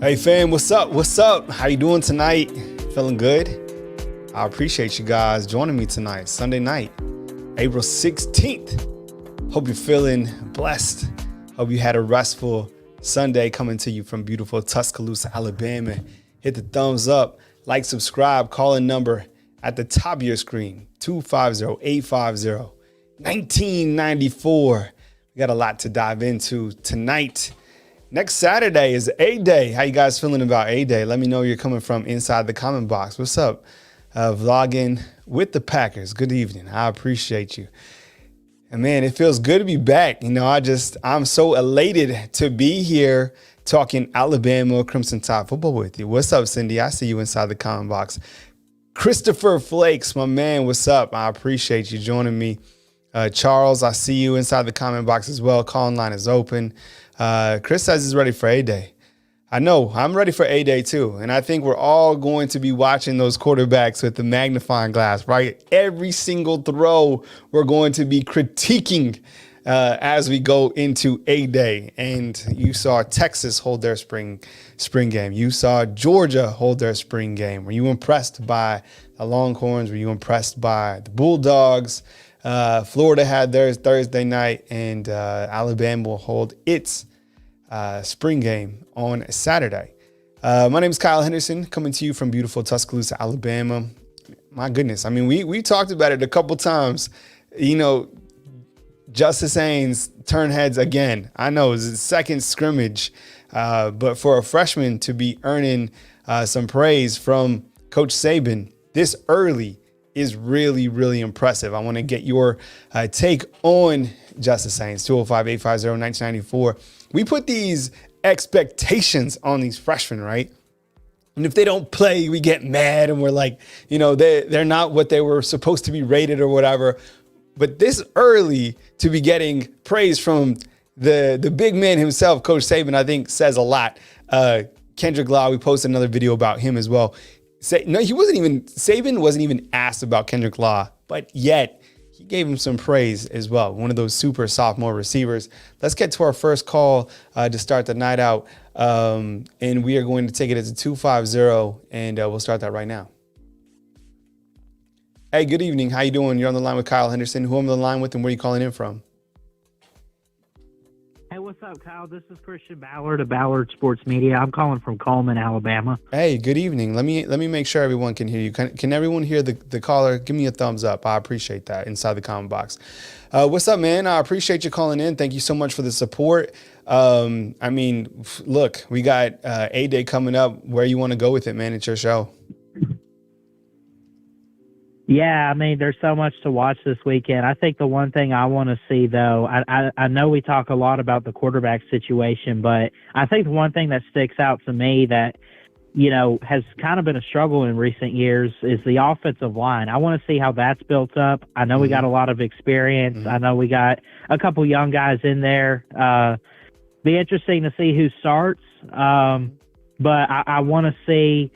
Hey fam, what's up? What's up? How you doing tonight? Feeling good? I appreciate you guys joining me tonight, Sunday night, April 16th. Hope you're feeling blessed. Hope you had a restful Sunday coming to you from beautiful Tuscaloosa, Alabama. Hit the thumbs up, like, subscribe, call in number at the top of your screen, 250-850-1994. We got a lot to dive into tonight. Next Saturday is A-Day. How you guys feeling about A-Day? Let me know you're coming from inside the comment box. What's up? Vlogging with the Packers. Good evening. I appreciate you. And man, it feels good to be back. You know, I'm so elated to be here talking Alabama Crimson Tide football with you. What's up, Cindy? I see you inside the comment box. Christopher Flakes, my man, what's up? I appreciate you joining me. Charles, I see you inside the comment box as well. Calling line is open. Chris says he's ready for A-Day. I know, I'm ready for A-Day too. And I think we're all going to be watching those quarterbacks with the magnifying glass, right? Every single throw we're going to be critiquing as we go into A-Day. And you saw Texas hold their spring game. You saw Georgia hold their spring game. Were you impressed by the Longhorns? Were you impressed by the Bulldogs? Florida had theirs Thursday night, and Alabama will hold its spring game on Saturday. My name is Kyle Henderson, coming to you from beautiful Tuscaloosa, Alabama. My goodness, I mean, we talked about it a couple times. You know, Justice Haynes turned heads again. I know it's his second scrimmage, but for a freshman to be earning some praise from Coach Saban this early is really, really impressive. I want to get your take on Justice Haynes, 205-850-1994. We put these expectations on these freshmen, right? And if they don't play, we get mad and we're like, you know, they're not what they were supposed to be rated or whatever. But this early to be getting praise from the big man himself, Coach Saban, I think says a lot. Kendrick Law, we posted another video about him as well. Saban wasn't even asked about Kendrick Law, but yet he gave him some praise as well. One of those super sophomore receivers. Let's get to our first call to start the night out. And we are going to take it as a 250, and we'll start that right now. Hey, good evening. How you doing? You're on the line with Kyle Henderson. Who I'm on the line with and where are you calling in from? Hey, what's up, Kyle? This is Christian Ballard of Ballard Sports Media. I'm calling from Coleman, Alabama. Hey, good evening. Let me make sure everyone can hear you. Can everyone hear the caller? Give me a thumbs up. I appreciate that inside the comment box. What's up, man? I appreciate you calling in. Thank you so much for the support. I mean, look, we got A-Day coming up. Where you want to go with it, man? It's your show. Yeah, I mean, there's so much to watch this weekend. I think the one thing I want to see, though, I know we talk a lot about the quarterback situation, but I think the one thing that sticks out to me that, you know, has kind of been a struggle in recent years is the offensive line. I want to see how that's built up. I know we got a lot of experience. I know we got a couple young guys in there. Be interesting to see who starts. But I want to see.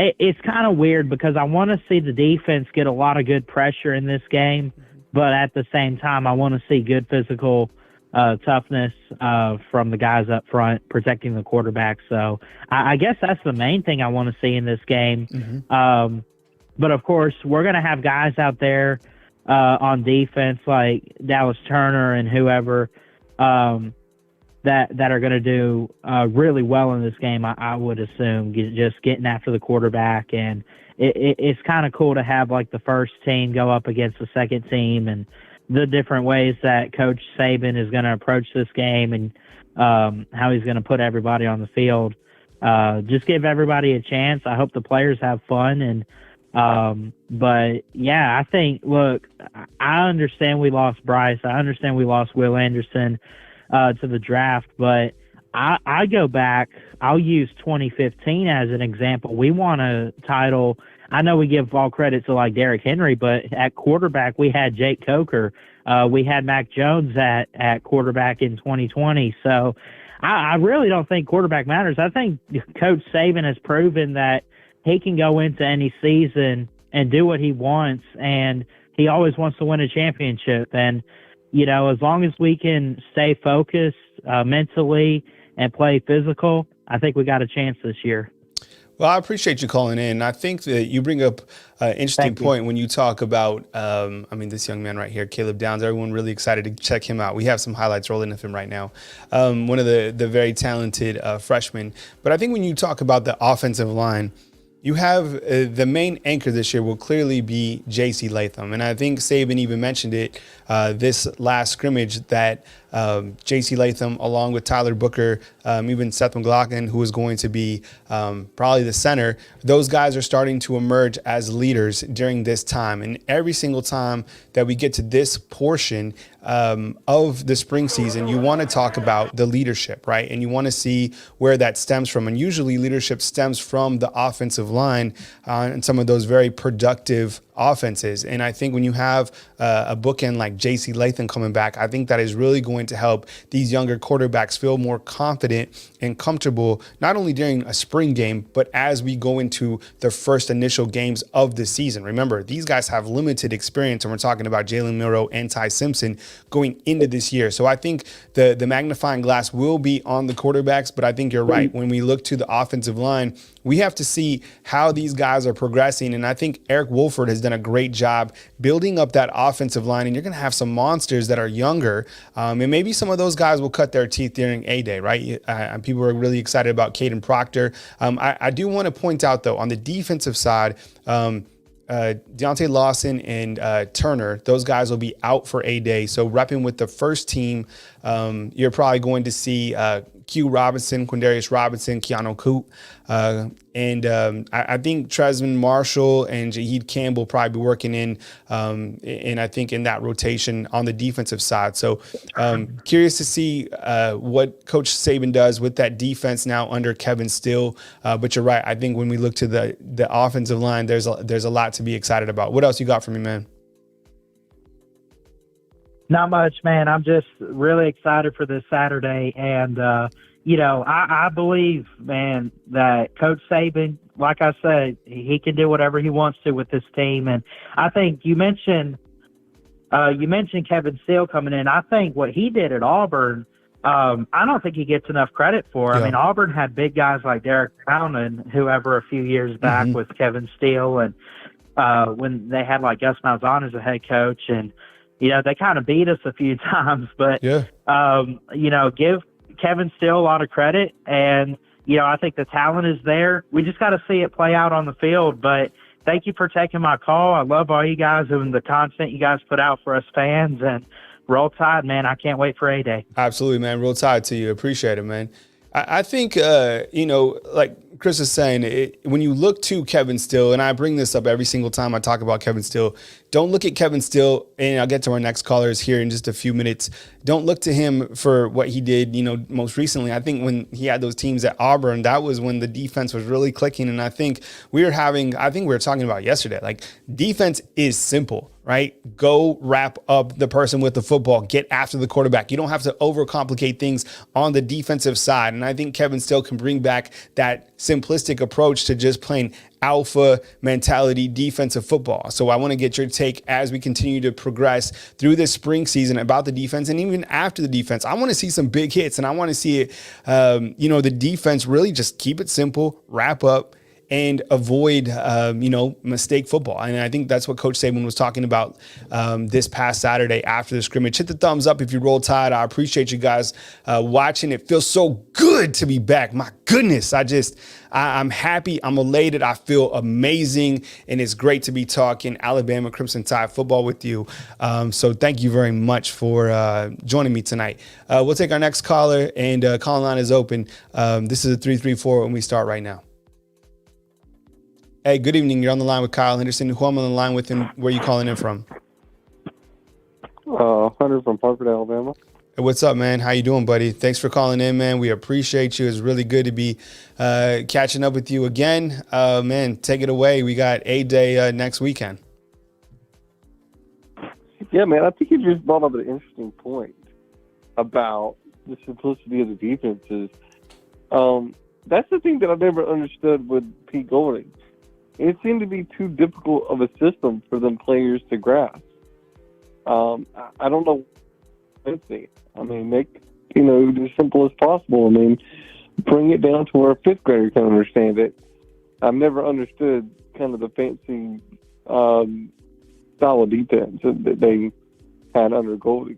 It's kind of weird because I want to see the defense get a lot of good pressure in this game, but at the same time, I want to see good physical toughness from the guys up front protecting the quarterback. So I guess that's the main thing I want to see in this game. But of course, we're going to have guys out there on defense like Dallas Turner and whoever that are going to do really well in this game, I would assume, just getting after the quarterback. And it's kind of cool to have like the first team go up against the second team and the different ways that Coach Saban is going to approach this game and how he's going to put everybody on the field. Just give everybody a chance. I hope the players have fun. And but yeah, I think, look, I understand we lost Bryce. I understand we lost Will Anderson to the draft, but I go back, I'll use 2015 as an example. We won a title. I know we give all credit to like Derrick Henry, but at quarterback, we had Jake Coker. We had Mac Jones at quarterback in 2020. So I really don't think quarterback matters. I think Coach Saban has proven that he can go into any season and do what he wants, and he always wants to win a championship. And you know, as long as we can stay focused mentally and play physical, I think we got a chance this year. Well, I appreciate you calling in. I think that you bring up an interesting point when you talk about, this young man right here, Caleb Downs. Everyone really excited to check him out. We have some highlights rolling of him right now. One of the very talented freshmen. But I think when you talk about the offensive line, you have the main anchor this year will clearly be J.C. Latham. And I think Saban even mentioned it this last scrimmage that J.C. Latham, along with Tyler Booker, even Seth McLaughlin, who is going to be probably the center, those guys are starting to emerge as leaders during this time. And every single time that we get to this portion of the spring season, you want to talk about the leadership, right? And you want to see where that stems from. And usually leadership stems from the offensive line and some of those very productive offenses. And I think when you have a bookend like J.C. Latham coming back, I think that is really going to help these younger quarterbacks feel more confident and comfortable, not only during a spring game, but as we go into the first initial games of the season. Remember, these guys have limited experience, and we're talking about Jalen Milroe and Ty Simpson going into this year. So I think the magnifying glass will be on the quarterbacks, but I think you're right. When we look to the offensive line, we have to see how these guys are progressing. And I think Eric Wolford has done a great job building up that offensive line. And you're going to have some monsters that are younger. And maybe some of those guys will cut their teeth during A-Day, right? People are really excited about Caden Proctor. I do want to point out, though, on the defensive side, Deontay Lawson and Turner, those guys will be out for A-Day. So repping with the first team, you're probably going to see Q Robinson, Quindarius Robinson, Keanu Coop. And I think Tresman Marshall and Jaheed Campbell probably be working in I think in that rotation on the defensive side. So curious to see what Coach Saban does with that defense now under Kevin Steele. But you're right. I think when we look to the offensive line, there's a lot to be excited about. What else you got for me, man? Not much, man. I'm just really excited for this Saturday. And, I believe, man, that Coach Saban, like I said, he can do whatever he wants to with this team. And I think you mentioned Kevin Steele coming in. I think what he did at Auburn, I don't think he gets enough credit for. Yeah. I mean, Auburn had big guys like Derek Brown and whoever a few years back with Kevin Steele. And when they had like Gus Malzahn as a head coach, and they kind of beat us a few times, but, give Kevin Steele a lot of credit. And, I think the talent is there. We just got to see it play out on the field. But thank you for taking my call. I love all you guys and the content you guys put out for us fans. And Roll Tide, man. I can't wait for A-Day. Absolutely, man. Roll Tide to you. Appreciate it, man. I think, like Chris is saying, when you look to Kevin Steele, and I bring this up every single time I talk about Kevin Steele, don't look at Kevin Steele, and I'll get to our next callers here in just a few minutes. Don't look to him for what he did, most recently. I think when he had those teams at Auburn, that was when the defense was really clicking. And I think we were talking about yesterday, like defense is simple, right? Go wrap up the person with the football, get after the quarterback. You don't have to overcomplicate things on the defensive side. And I think Kevin Steele can bring back that simplistic approach to just playing alpha mentality defensive football. So I want to get your take as we continue to progress through this spring season about the defense, and even after the defense. I want to see some big hits, and I want to see it, the defense really just keep it simple, wrap up, and avoid, mistake football. And I think that's what Coach Saban was talking about this past Saturday after the scrimmage. Hit the thumbs up if you Roll Tide. I appreciate you guys watching. It feels so good to be back. My goodness, I'm happy. I'm elated. I feel amazing. And it's great to be talking Alabama Crimson Tide football with you. So thank you very much for joining me tonight. We'll take our next caller, and call line is open. This is a 334, and we start right now. Hey, good evening. You're on the line with Kyle Henderson. Who I'm on the line with, and where are you calling in from? Hunter from Hartford, Alabama. Hey, what's up, man? How you doing, buddy? Thanks for calling in, man. We appreciate you. It's really good to be catching up with you again. Man, take it away. We got A-Day next weekend. Yeah, man, I think you just brought up an interesting point about the simplicity of the defenses. That's the thing that I never understood with Pete Golding. It seemed to be too difficult of a system for them players to grasp. I don't know. I mean, make it as simple as possible. I mean, bring it down to where a fifth grader can understand it. I've never understood kind of the fancy style of defense that they had under Golding.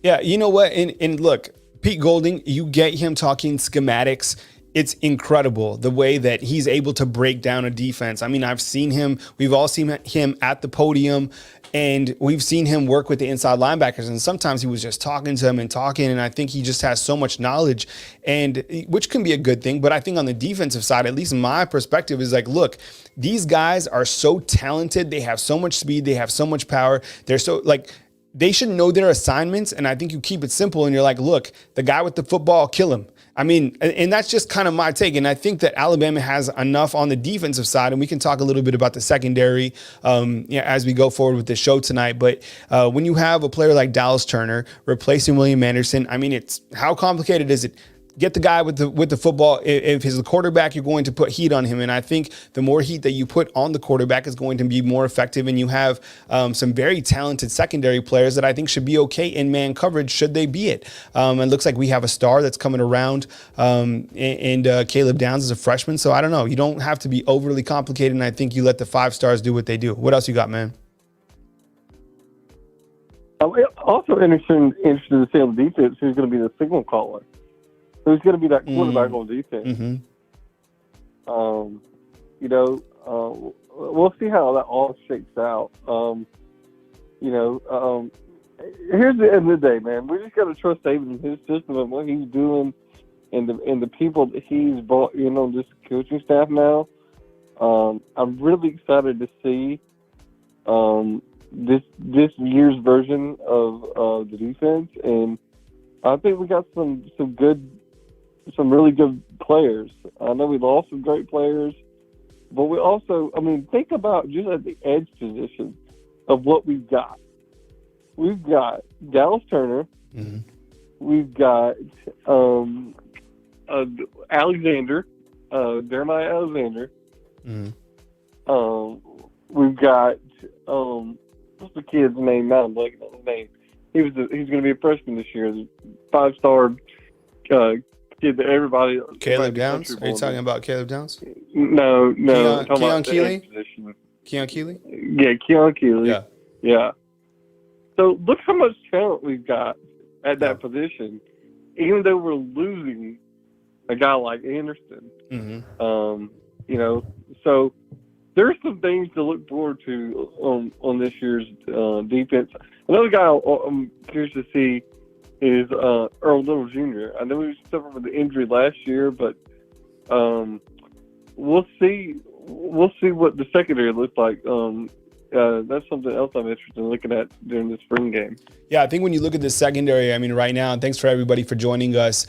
Yeah, you know what? And look, Pete Golding, you get him talking schematics. It's incredible the way that he's able to break down a defense. I mean, I've seen him, we've all seen him at the podium, and we've seen him work with the inside linebackers. And sometimes he was just talking to them and talking. And I think he just has so much knowledge, and which can be a good thing. But I think on the defensive side, at least my perspective is like, look, these guys are so talented. They have so much speed. They have so much power. They're so like, they should know their assignments. And I think you keep it simple and you're like, look, the guy with the football, kill him. I mean, and that's just kind of my take. And I think that Alabama has enough on the defensive side, and we can talk a little bit about the secondary as we go forward with the show tonight. But when you have a player like Dallas Turner replacing William Anderson, I mean, it's how complicated is it? Get the guy with the football. If he's the quarterback, you're going to put heat on him. And I think the more heat that you put on the quarterback is going to be more effective. And you have some very talented secondary players that I think should be okay in man coverage should they be it. It looks like we have a star that's coming around, and Caleb Downs is a freshman. So I don't know. You don't have to be overly complicated. And I think you let the 5 stars do what they do. What else you got, man? Also interesting to see on the defense who's going to be the signal caller. Who's going to be that quarterback on defense? Mm-hmm. We'll see how that all shakes out. Here's the end of the day, man. We just got to trust David and his system and what he's doing, and the people that he's brought in on this coaching staff now. I'm really excited to see this year's version of the defense, and I think we got some really good players. I know we lost some great players, but we also, I mean, think about just at the edge position of what we've got. We've got Dallas Turner. Mm-hmm. We've got Alexander, Jeremiah Alexander. Mm-hmm. We've got what's the kid's name? Now I'm blanking on his name. He's going to be a freshman this year. The 5-star kid that everybody. Caleb Downs? Are you talking about Caleb Downs? No. Keon Keeley? Keon Keeley? Yeah, Keon Keeley. Yeah. So look how much talent we've got at that position, even though we're losing a guy like Anderson. Mm-hmm. So there's some things to look forward to on this year's defense. Another guy I'm curious to see is Earl Little Jr. I know he suffered with the injury last year, but we'll see what the secondary looks like. That's something else I'm interested in looking at during the spring game. Yeah, I think when you look at the secondary, I mean, right now, and thanks for everybody for joining us.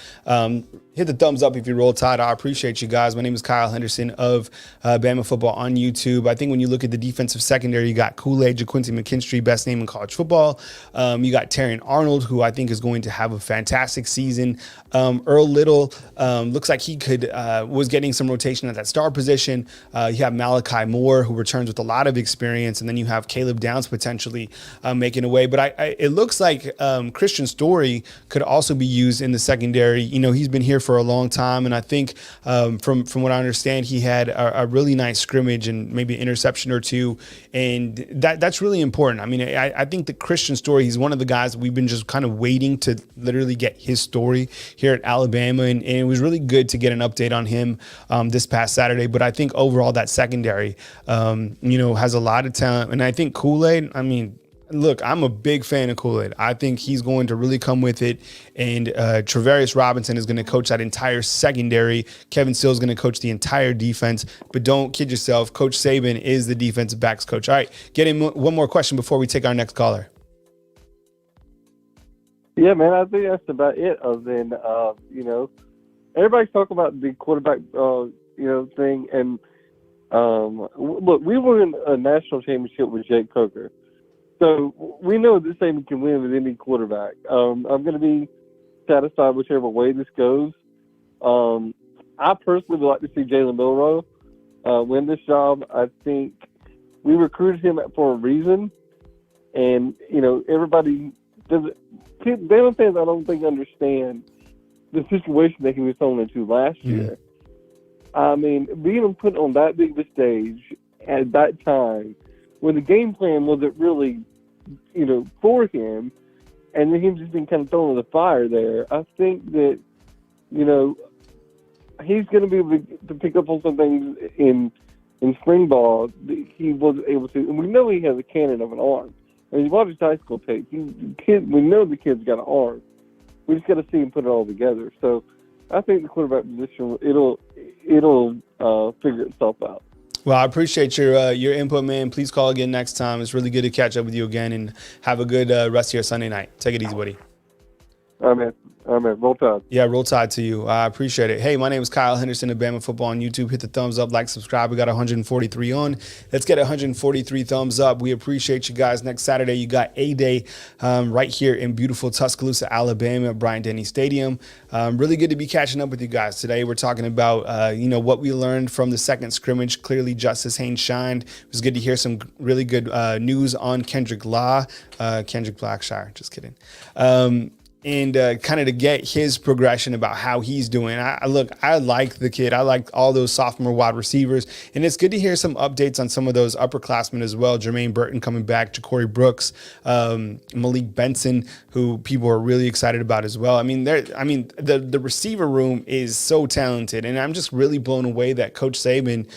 Hit the thumbs up if you roll tide. I appreciate you guys. My name is Kyle Henderson of Bama Football on YouTube. I think when you look at the defensive secondary, you got Kool-Aid, JaQuincy McKinstry, best name in college football. You got Terrion Arnold, who I think is going to have a fantastic season. Earl Little looks like he was getting some rotation at that star position. You have Malachi Moore, who returns with a lot of experience, and then you have Caleb Downs potentially making a way. But it looks like Christian Story could also be used in the secondary. You know, he's been here for a long time, and I think from what I understand, he had a really nice scrimmage and maybe an interception or two, and that's really important. I mean, I think that Christian Story, he's one of the guys that we've been just kind of waiting to literally get his story here at Alabama, and it was really good to get an update on him this past Saturday. But I think overall that secondary, has a lot of talent, and I think Kool-Aid, I mean, look, I'm a big fan of Kool-Aid. I think he's going to really come with it. And Travarius Robinson is going to coach that entire secondary. Kevin Steele is going to coach the entire defense. But don't kid yourself. Coach Saban is the defensive backs coach. All right, get in one more question before we take our next caller. Yeah, man, I think that's about it. Other than, everybody's talking about the quarterback, thing. And, look, we won a national championship with Jake Coker. So we know this team can win with any quarterback. I'm going to be satisfied whichever way this goes. I personally would like to see Jalen Milroe win this job. I think we recruited him for a reason, and everybody doesn't. Bama fans, I don't think understand the situation that he was thrown into last year. I mean, being put on that big of a stage at that time, when the game plan wasn't really, for him, and then him just being kind of thrown in the fire there, I think that, he's going to be able to pick up on some things in spring ball that he wasn't able to. And we know he has a cannon of an arm. I mean, you watch his high school tape. We know the kid's got an arm. We just got to see him put it all together. So I think the quarterback position, it'll figure itself out. Well, I appreciate your input, man. Please call again next time. It's really good to catch up with you again, and have a good rest of your Sunday night. Take it easy, buddy. All right, man. Roll Tide. Yeah, roll Tide to you. I appreciate it. Hey, my name is Kyle Henderson of Bama Football on YouTube. Hit the thumbs up, like, subscribe. We got 143 on. Let's get 143 thumbs up. We appreciate you guys. Next Saturday, you got A-Day right here in beautiful Tuscaloosa, Alabama at Bryant-Denny Stadium. Really good to be catching up with you guys. Today, we're talking about, what we learned from the second scrimmage. Clearly, Justice Haynes shined. It was good to hear some really good news on Kendrick Blackshire. Just kidding. And kind of to get his progression about how he's doing. I like the kid. I like all those sophomore wide receivers. And it's good to hear some updates on some of those upperclassmen as well. Jermaine Burton coming back, Ja'Cory Brooks, Malik Benson, who people are really excited about as well. The receiver room is so talented. And I'm just really blown away that Coach Saban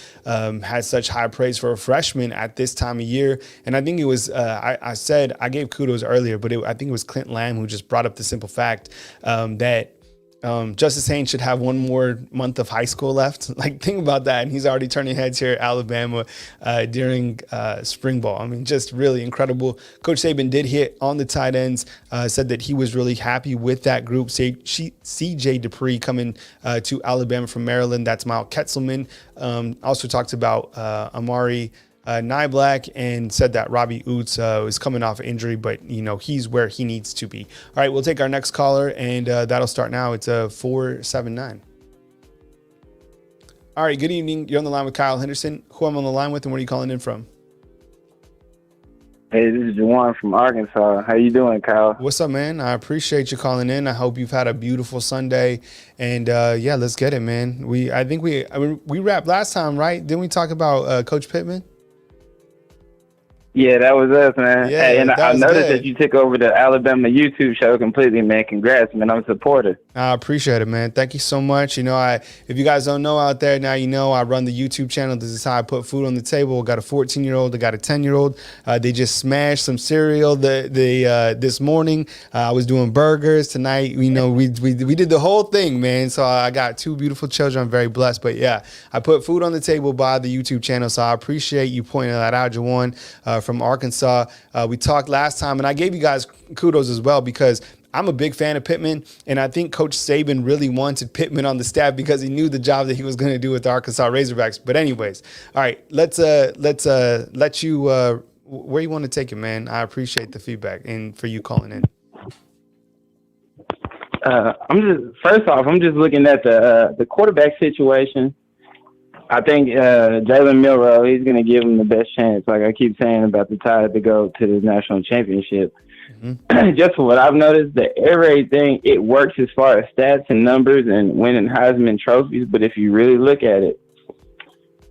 has such high praise for a freshman at this time of year. And I think it was, I gave kudos earlier, but I think it was Clint Lamb who just brought up the simple fact that Justice Haynes should have one more month of high school left. Like, think about that. And he's already turning heads here at Alabama during spring ball. Just really incredible. Coach Saban did hit on the tight ends, said that he was really happy with that group. C.J. Dupree coming to Alabama from Maryland. That's Miles Ketzelman. Also talked about Amari Nyblack, and said that Robbie Oots is coming off injury, but he's where he needs to be. All right, we'll take our next caller, and that'll start now. It's 479. All right, good evening. You're on the line with Kyle Henderson. Who I'm on the line with, and where are you calling in from? Hey, this is Juwan from Arkansas. How you doing, Kyle? What's up, man? I appreciate you calling in. I hope you've had a beautiful Sunday, and let's get it, man. We wrapped last time, right? Didn't we talk about Coach Pittman? Yeah, that was us, man. Yeah, hey, and I noticed good. that you took over the Alabama YouTube show completely, man. Congrats, man. I'm a supporter. I appreciate it, man. Thank you so much. If you guys don't know out there, now I run the YouTube channel. This is how I put food on the table. I got a 14-year-old. I got a 10-year-old. They just smashed some cereal this morning. I was doing burgers tonight. We did the whole thing, man. So I got two beautiful children. I'm very blessed. But yeah, I put food on the table by the YouTube channel. So I appreciate you pointing that out, Jawan, from Arkansas. We talked last time, and I gave you guys kudos as well because I'm a big fan of Pittman, and I think Coach Saban really wanted Pittman on the staff because he knew the job that he was going to do with the Arkansas Razorbacks. But anyways, all right, let's let you where you want to take it, man. I appreciate the feedback and for you calling in. I'm just looking at the quarterback situation. I think Jalen Milroe, he's going to give him the best chance. Like I keep saying about the Tide to go to the national championship. Mm-hmm. Just from what I've noticed, the air raid thing, it works as far as stats and numbers and winning Heisman trophies. But if you really look at it,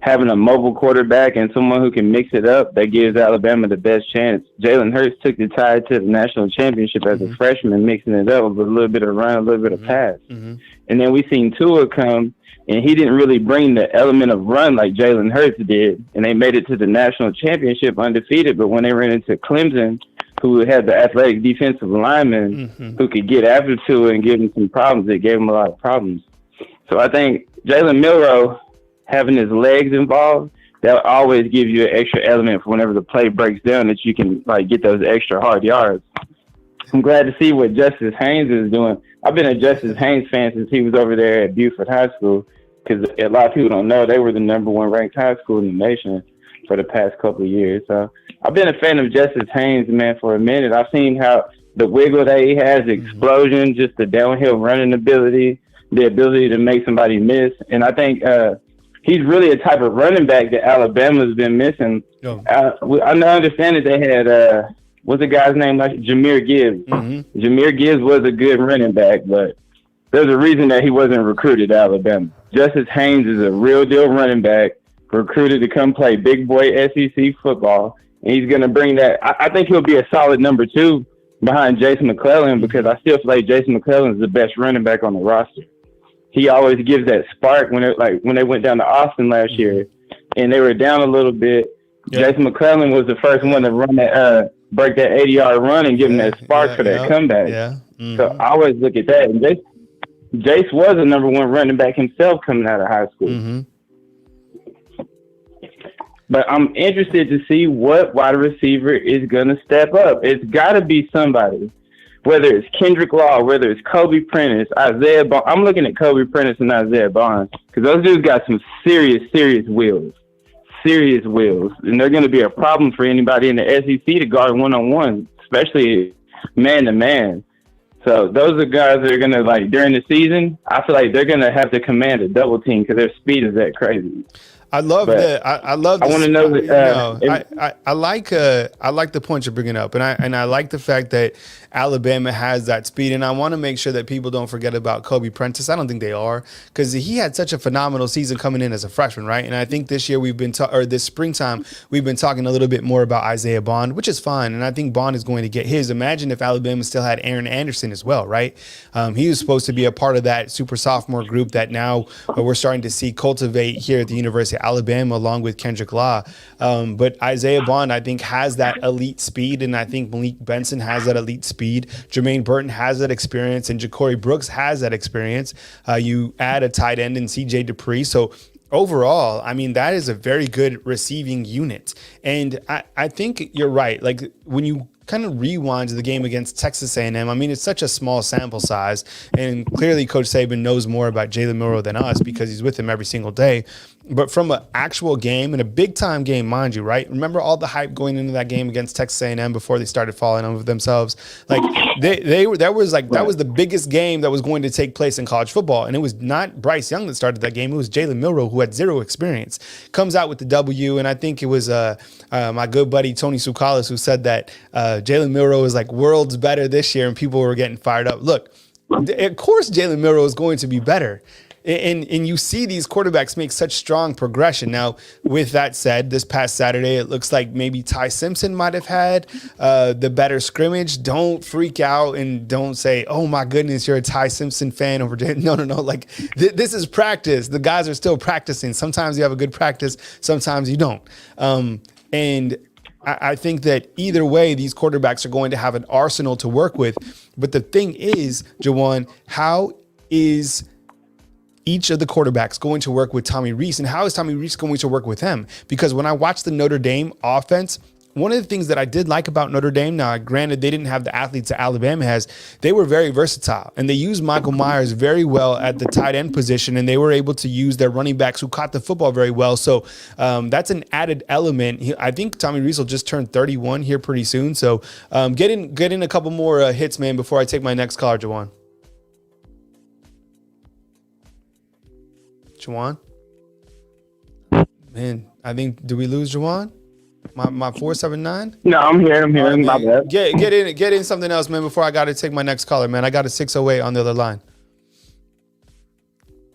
having a mobile quarterback and someone who can mix it up, that gives Alabama the best chance. Jalen Hurts took the Tide to the national championship as a freshman, mixing it up with a little bit of run, a little bit of pass. Mm-hmm. And then we seen Tua come, and he didn't really bring the element of run like Jalen Hurts did. And they made it to the national championship undefeated. But when they ran into Clemson, who had the athletic defensive lineman who could get after Tua and give him some problems, it gave him a lot of problems. So I think Jalen Milroe, having his legs involved, that'll always give you an extra element for whenever the play breaks down that you can get those extra hard yards. I'm glad to see what Justice Haynes is doing. I've been a Justice Haynes fan since he was over there at Buford High School, because a lot of people don't know they were the #1 ranked high school in the nation for the past couple of years. So I've been a fan of Justice Haynes, man, for a minute. I've seen how the wiggle that he has, the explosion, just the downhill running ability, the ability to make somebody miss. And I think he's really a type of running back that Alabama's been missing. Oh. I understand that they had, what's the guy's name? Like Jahmyr Gibbs. Mm-hmm. Jahmyr Gibbs was a good running back, but there's a reason that he wasn't recruited to Alabama. Justice Haynes is a real deal running back, recruited to come play big boy SEC football, and he's going to bring that. I think he'll be a solid number 2 behind Jason McClellan, because I still feel like Jason McClellan is the best running back on the roster. He always gives that spark when they went down to Austin last year and they were down a little bit. Yeah. Jason McClellan was the first one to run that break that 80-yard run and give him that spark for that comeback. Yeah. Mm-hmm. So I always look at that. And Jace was a number 1 running back himself coming out of high school. Mm-hmm. But I'm interested to see what wide receiver is going to step up. It's got to be somebody, whether it's Kendrick Law, whether it's Kobe Prentice, Isaiah Bond. I'm looking at Kobe Prentice and Isaiah Bond because those dudes got some serious wheels. Serious wheels. And they're going to be a problem for anybody in the SEC to guard one-on-one, especially man-to-man. So those are guys that are going to, like, during the season, I feel like they're going to have to command a double team because their speed is that crazy. I love that. I love. I want to know that. I like the point you're bringing up, and I like the fact that Alabama has that speed, and I want to make sure that people don't forget about Kobe Prentice. I don't think they are, because he had such a phenomenal season coming in as a freshman, right? And I think this year this springtime we've been talking a little bit more about Isaiah Bond, which is fine, and I think Bond is going to get his. Imagine if Alabama still had Aaron Anderson as well, right? He was supposed to be a part of that super sophomore group that now we're starting to see cultivate here at the University of Alabama, along with Kendrick Law. But Isaiah Bond, I think, has that elite speed, and I think Malik Benson has that elite speed. Jermaine Burton has that experience, and Ja'Cory Brooks has that experience. You add a tight end in C.J. Dupree, so overall, I mean, that is a very good receiving unit. And I think you're right. Like, when you kind of rewind to the game against Texas A&M, I mean, it's such a small sample size, and clearly Coach Saban knows more about Jalen Milroe than us because he's with him every single day. But from an actual game, and a big-time game, mind you, right? Remember all the hype going into that game against Texas A&M before they started falling over themselves? Like, that was the biggest game that was going to take place in college football, and it was not Bryce Young that started that game. It was Jalen Milroe, who had zero experience. Comes out with the W, and I think it was my good buddy Tony Tsoukalas who said that Jalen Milroe is like worlds better this year, and people were getting fired up. Look, of course Jalen Milroe is going to be better. And you see these quarterbacks make such strong progression. Now, with that said, this past Saturday, it looks like maybe Ty Simpson might have had the better scrimmage. Don't freak out and don't say, oh, my goodness, you're a Ty Simpson fan over there. No. Like, this is practice. The guys are still practicing. Sometimes you have a good practice. Sometimes you don't. And I think that either way, these quarterbacks are going to have an arsenal to work with. But the thing is, Jawan, how is each of the quarterbacks going to work with Tommy Rees, and how is Tommy Rees going to work with him? Because when I watched the Notre Dame offense, one of the things that I did like about Notre Dame, now granted they didn't have the athletes that Alabama has, they were very versatile, and they used Michael Myers very well at the tight end position, and they were able to use their running backs who caught the football very well. So that's an added element. I think Tommy Rees will just turn 31 here pretty soon. So get in a couple more hits, man, before I take my next caller, Jawan. Jawan? Man, I think, do we lose Jawan? My 479? No, I'm here. Right, my bad. Get in something else, man, before I got to take my next caller, man. I got a 608 on the other line.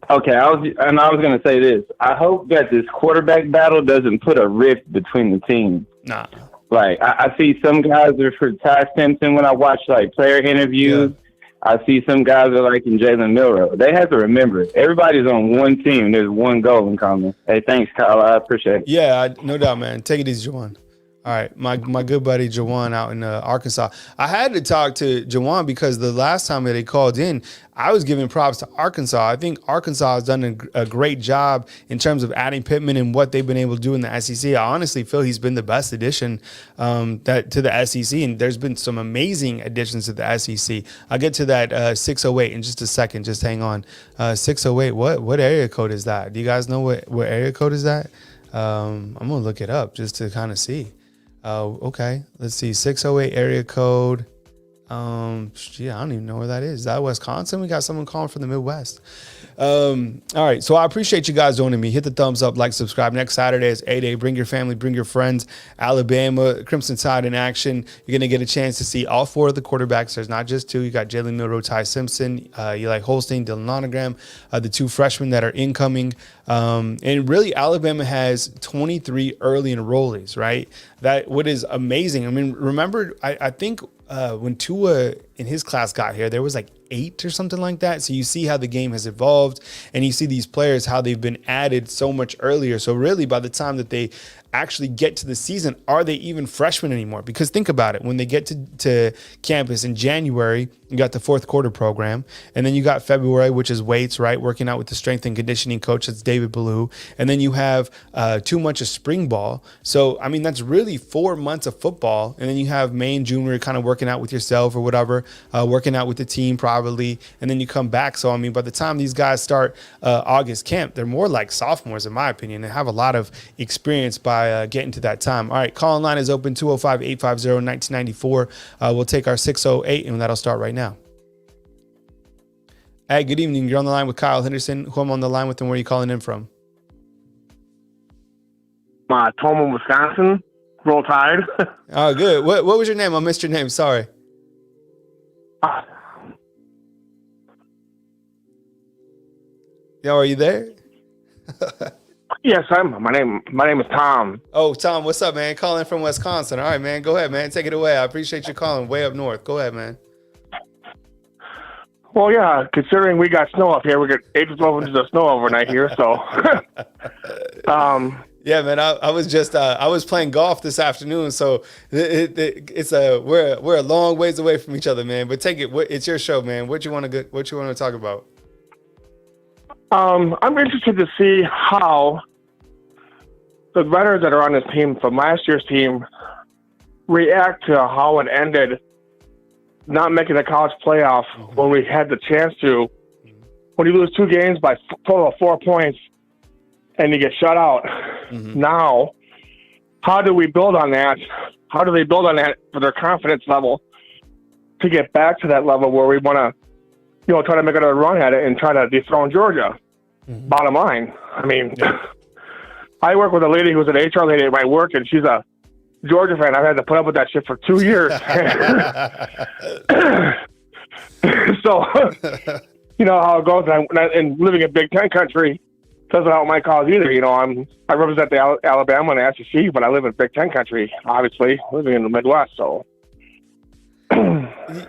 Okay, I was going to say this. I hope that this quarterback battle doesn't put a rift between the teams. Nah. Like, I see some guys are for Ty Simpson when I watch, like, player interviews. Yeah. I see some guys are like in Jalen Milroe. They have to remember, everybody's on one team. There's one goal in common. Hey, thanks, Kyle. I appreciate it. Yeah, no doubt, man. Take it easy, Jawan. All right, my good buddy Jawan out in Arkansas. I had to talk to Jawan because the last time that he called in, I was giving props to Arkansas. I think Arkansas has done a great job in terms of adding Pittman and what they've been able to do in the SEC. I honestly feel he's been the best addition to the SEC, and there's been some amazing additions to the SEC. I'll get to that 608 in just a second. Just hang on. 608, what area code is that? Do you guys know what area code is that? I'm going to look it up just to kind of see. Okay, let's see. 608 area code. Yeah, I don't even know where that is. Is that Wisconsin? We got someone calling from the Midwest. All right. So I appreciate you guys joining me. Hit the thumbs up, like, subscribe. Next Saturday is A-Day. Bring your family, bring your friends. Alabama, Crimson Tide in action. You're going to get a chance to see all 4 of the quarterbacks. There's not just 2. You got Jalen Milroe, Ty Simpson, Eli Holstein, Dylan Nonagram, the 2 freshmen that are incoming. And really, Alabama has 23 early enrollees, right? What is amazing. I mean, remember, I think when Tua in his class got here, there was like 8 or something like that. So you see how the game has evolved, and you see these players, how they've been added so much earlier. So really, by the time that they actually get to the season, are they even freshmen anymore? Because think about it, when they get to campus in January, you got the 4th quarter program, and then you got February, which is weights, right? Working out with the strength and conditioning coach, that's David Ballou. And then you have 2 months of spring ball. So, I mean, that's really 4 months of football. And then you have May and June where you're kind of working out with yourself or whatever, working out with the team probably. And then you come back. So, I mean, by the time these guys start August camp, they're more like sophomores, in my opinion, and have a lot of experience by getting to that time. All right, call line is open, 205-850-1994. We'll take our 608, and that'll start right now. Hey, good evening. You're on the line with Kyle Henderson. Who I'm on the line with, and where are you calling in from? Toma, Wisconsin. Roll Tide. Oh, good. What was your name? I missed your name. Sorry. Yo, are you there? Yes, my name is Tom. Oh, Tom, what's up, man? Calling from Wisconsin. All right, man. Go ahead, man. Take it away. I appreciate you calling way up north. Go ahead, man. Well, yeah, considering we got snow up here, we got 8 to 12 inches of snow overnight here, so. Yeah, man. I was just I was playing golf this afternoon, so we're a long ways away from each other, man. But take it. It's your show, man. What you want to talk about? I'm interested to see how the veterans that are on this team from last year's team react to how it ended, not making the college playoff when we had the chance to. When you lose 2 games by total of 4 points and you get shut out. Now, how do we build on that? How do they build on that for their confidence level to get back to that level where we want to, try to make another run at it and try to dethrone Georgia? Bottom line. I mean, I work with a lady who's an HR lady at my work, and she's a Georgia fan. I've had to put up with that shit for 2 years. So, you know how it goes. And living in Big Ten country doesn't help my cause either. I represent the Alabama and the SEC, but I live in Big Ten country, obviously, living in the Midwest. So,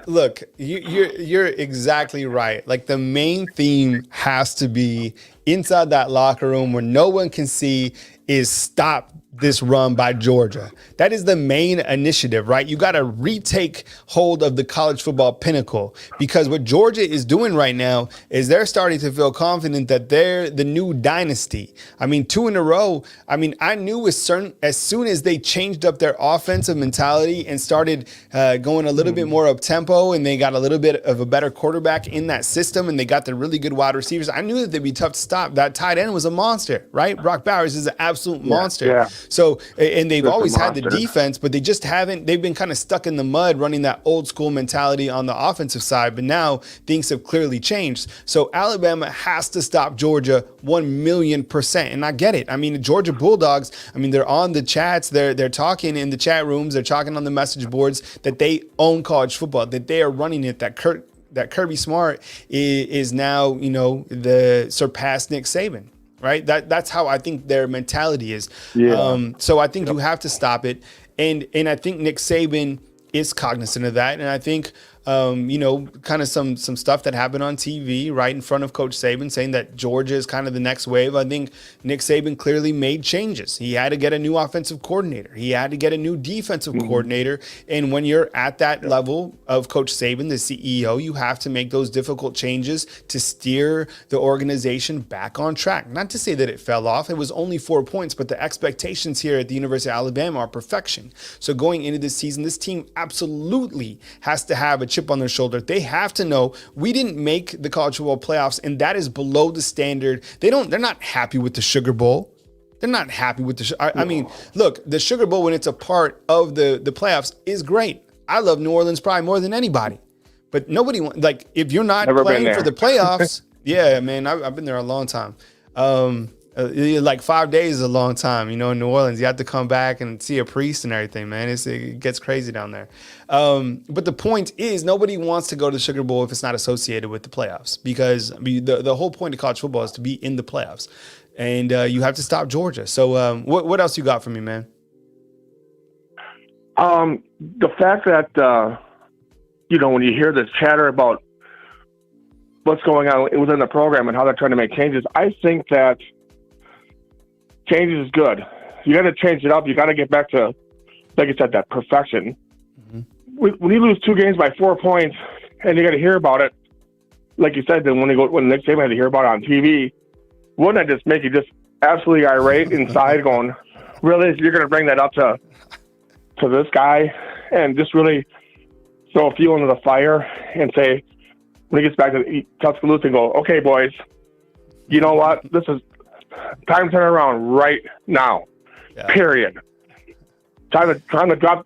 look, you're exactly right. Like, the main theme has to be inside that locker room where no one can see is stop this run by Georgia. That is the main initiative, right? You got to retake hold of the college football pinnacle, because what Georgia is doing right now is they're starting to feel confident that they're the new dynasty. I mean, 2 in a row. I mean, I knew as soon as they changed up their offensive mentality and started going a little bit more up tempo, and they got a little bit of a better quarterback in that system, and they got the really good wide receivers, I knew that they'd be tough to stop. That tight end was a monster, right? Brock Bowers is an absolute monster. Yeah. So, and they've always had the defense, but they just haven't, they've been kind of stuck in the mud running that old school mentality on the offensive side. But now things have clearly changed. So Alabama has to stop Georgia 1,000,000%. And I get it. I mean, the Georgia Bulldogs, I mean, they're on the chats, they're talking in the chat rooms, they're talking on the message boards that they own college football, that they are running it, that Kirby Smart is now, the surpassed Nick Saban. Right. That's how I think their mentality is. Yeah. So I think you have to stop it. And I think Nick Saban is cognizant of that. And I think, kind of some stuff that happened on TV right in front of Coach Saban saying that Georgia is kind of the next wave. I think Nick Saban clearly made changes. He had to get a new offensive coordinator. He had to get a new defensive coordinator. And when you're at that level of Coach Saban, the CEO, you have to make those difficult changes to steer the organization back on track. Not to say that it fell off. It was only 4 points, but the expectations here at the University of Alabama are perfection. So going into this season, this team absolutely has to have a chip on their shoulder. They have to know we didn't make the college football playoffs, and that is below the standard. They're not happy with the Sugar Bowl. They're not happy with I mean, look, the Sugar Bowl, when it's a part of the playoffs, is great. I love New Orleans probably more than anybody. But nobody like if you're not Never been playing there. for the playoffs. Yeah, man, I've been there a long time. Like 5 days is a long time, in New Orleans. You have to come back and see a priest and everything, man. It gets crazy down there. But the point is, nobody wants to go to the Sugar Bowl if it's not associated with the playoffs, because the whole point of college football is to be in the playoffs, and you have to stop Georgia. So what else you got for me, man? The fact that when you hear this chatter about what's going on within the program and how they're trying to make changes, I think that changes is good. You got to change it up. You got to get back to, like you said, that perfection. Mm-hmm. When you lose 2 games by 4 points and you got to hear about it, like you said, then when Nick Saban had to hear about it on TV, wouldn't that just make you just absolutely irate inside, going, really, you're going to bring that up to this guy and just really throw fuel into the fire and say, when he gets back to Tuscaloosa, and go, okay, boys, you know what? This is time to turn around right now. Yeah. Period. Time to drop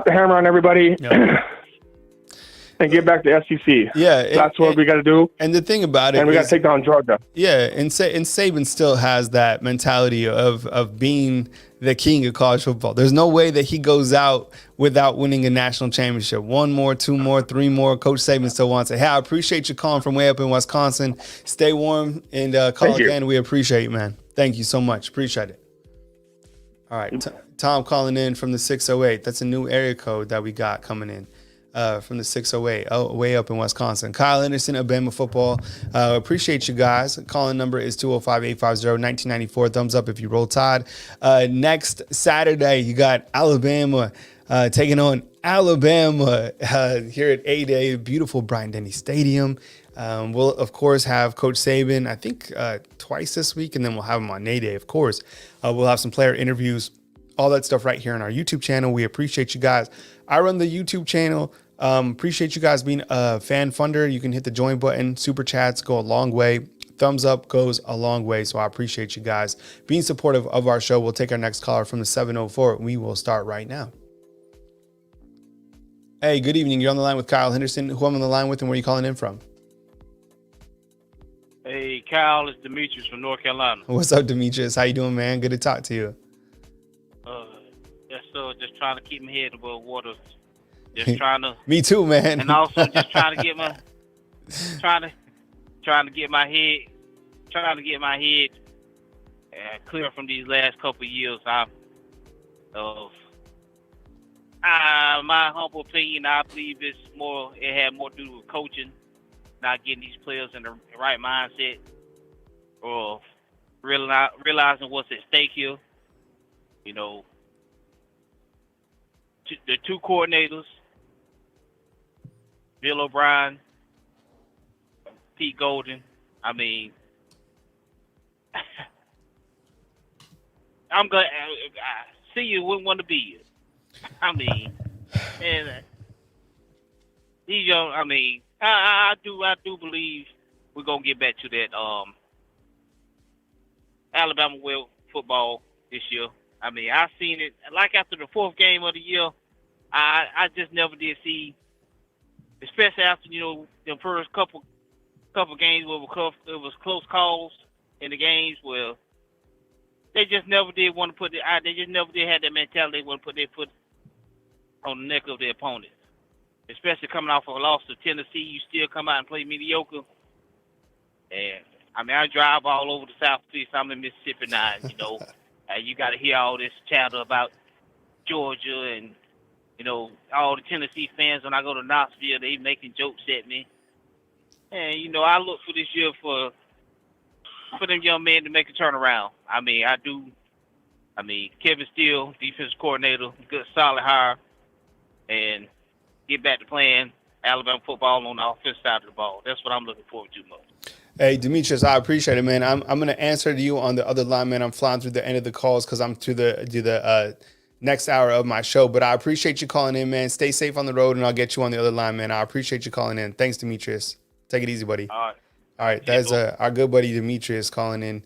the hammer on everybody. Yeah. And get back to SEC. Yeah, that's what we got to do. And the thing about it, and we got to take down Georgia. Yeah, and Saban still has that mentality of being the king of college football. There's no way that he goes out without winning a national championship. 1 more, 2 more, 3 more. Coach Saban still wants it. Hey, I appreciate you calling from way up in Wisconsin. Stay warm and call Thank again. You. We appreciate you, man. Thank you so much. Appreciate it. All right, Tom calling in from the 608. That's a new area code that we got coming in. From the 608, way up in Wisconsin. Kyle Henderson, Alabama football. Appreciate you guys. Calling number is 205-850-1994. Thumbs up if you roll Tide. Next Saturday, you got Alabama taking on Alabama here at A-Day, beautiful Bryant-Denny Stadium. We'll, of course, have Coach Saban, I think, twice this week, and then we'll have him on A-Day, of course. We'll have some player interviews, all that stuff right here on our YouTube channel. We appreciate you guys. I run the YouTube channel. Appreciate you guys being a fan funder. You can hit the join button. Super chats go a long way. Thumbs up goes a long way. So I appreciate you guys being supportive of our show. We'll take our next caller from the 704. We will start right now. Hey, good evening. You're on the line with Kyle Henderson. Who I'm on the line with and where are you calling in from? Hey, Kyle, it's Demetrius from North Carolina. What's up, Demetrius? How you doing, man? Good to talk to you. Just trying to keep my head above water. Just trying to. Me too, man. And also just trying to get my head clear from these last couple of years. My humble opinion, I believe it had more to do with coaching, not getting these players in the right mindset, or realizing what's at stake here. The 2 coordinators, Bill O'Brien, Pete Golden. I mean, I'm glad. See, you wouldn't want to be here. I mean, and these young. I mean, I do believe we're gonna get back to that Alabama football this year. I mean, I've seen it, like after the 4th game of the year, I just never did see, especially after, the first couple games where it was close calls in the games where they just never did want to they just never did have that mentality they want to put their foot on the neck of their opponents. Especially coming off of a loss to Tennessee, you still come out and play mediocre. And, I mean, I drive all over the Southeast. I'm in Mississippi now, you got to hear all this chatter about Georgia and, all the Tennessee fans. When I go to Knoxville, they making jokes at me. And, I look for this year for them young men to make a turnaround. I mean, I do. I mean, Kevin Steele, defensive coordinator, good, solid hire, and get back to playing Alabama football on the offensive side of the ball. That's what I'm looking forward to most. Hey, Demetrius, I appreciate it, man. I'm going to answer to you on the other line, man. I'm flying through the end of the calls because I'm to the next hour of my show. But I appreciate you calling in, man. Stay safe on the road, and I'll get you on the other line, man. I appreciate you calling in. Thanks, Demetrius. Take it easy, buddy. All right. That's our good buddy Demetrius calling in.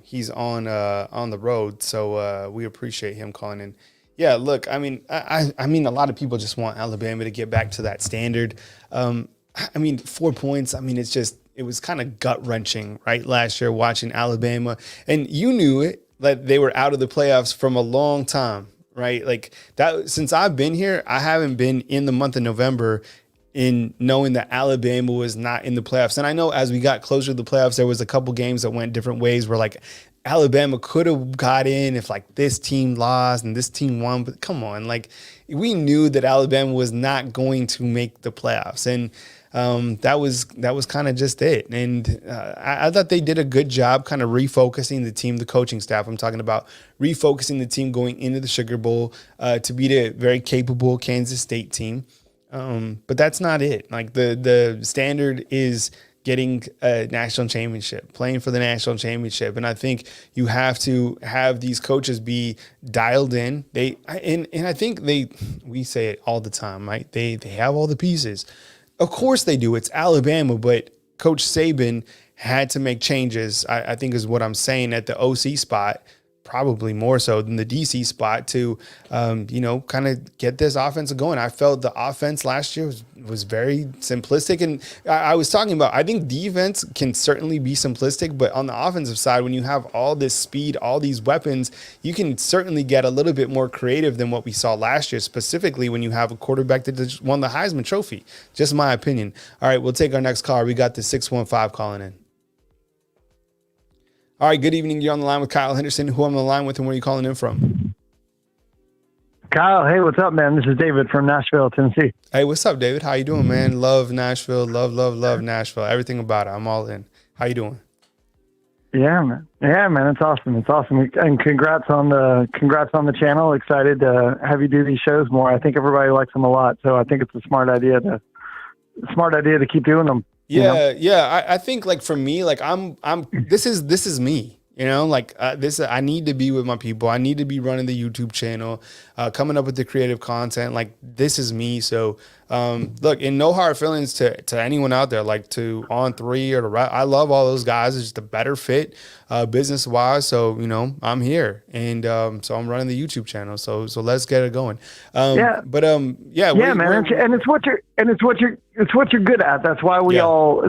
He's on the road, so we appreciate him calling in. Yeah, look, I mean, I mean, a lot of people just want Alabama to get back to that standard. I mean, 4 points. I mean, it was kind of gut wrenching, right? Last year watching Alabama, and you knew it, that they were out of the playoffs from a long time, right? Like that, since I've been here, I haven't been in the month of November in knowing that Alabama was not in the playoffs. And I know as we got closer to the playoffs, there was a couple games that went different ways where like Alabama could have got in if like this team lost and this team won. But come on, like we knew that Alabama was not going to make the playoffs. And that was kind of just it. And I thought they did a good job kind of refocusing the team, the coaching staff. I'm talking about refocusing the team going into the Sugar Bowl to beat a very capable Kansas State team. But that's not it. Like the standard is getting a national championship, playing for the national championship. And I think you have to have these coaches be dialed in. And I think we say it all the time, right? They have all the pieces. Of course they do. It's Alabama, but Coach Saban had to make changes, I think is what I'm saying, at the OC spot, probably more so than the DC spot to, kind of get this offense going. I felt the offense last year was very simplistic. And I was talking about, I think defense can certainly be simplistic, but on the offensive side, when you have all this speed, all these weapons, you can certainly get a little bit more creative than what we saw last year, specifically when you have a quarterback that just won the Heisman Trophy. Just my opinion. All right, we'll take our next caller. We got the 615 calling in. All right, good evening. You're on the line with Kyle Henderson. Who I'm on the line with and where are you calling in from? Kyle, hey, what's up, man? This is David from Nashville, Tennessee. Hey, what's up, David? How you doing, man? Love Nashville. Love Nashville. Everything about it. I'm all in. How you doing? Yeah, man. It's awesome. And congrats on the channel. Excited to have you do these shows more. I think everybody likes them a lot, so I think it's a smart idea to keep doing them. Yeah. I think like for me, like this is me, like I need to be with my people. I need to be running the YouTube channel, coming up with the creative content. Like this is me. So, look, and no hard feelings to anyone out there, like to On3 or the I love all those guys. It's just a better fit, business wise. So, I'm here and, so I'm running the YouTube channel. So let's get it going. Man. And it's what you're good at. That's why we all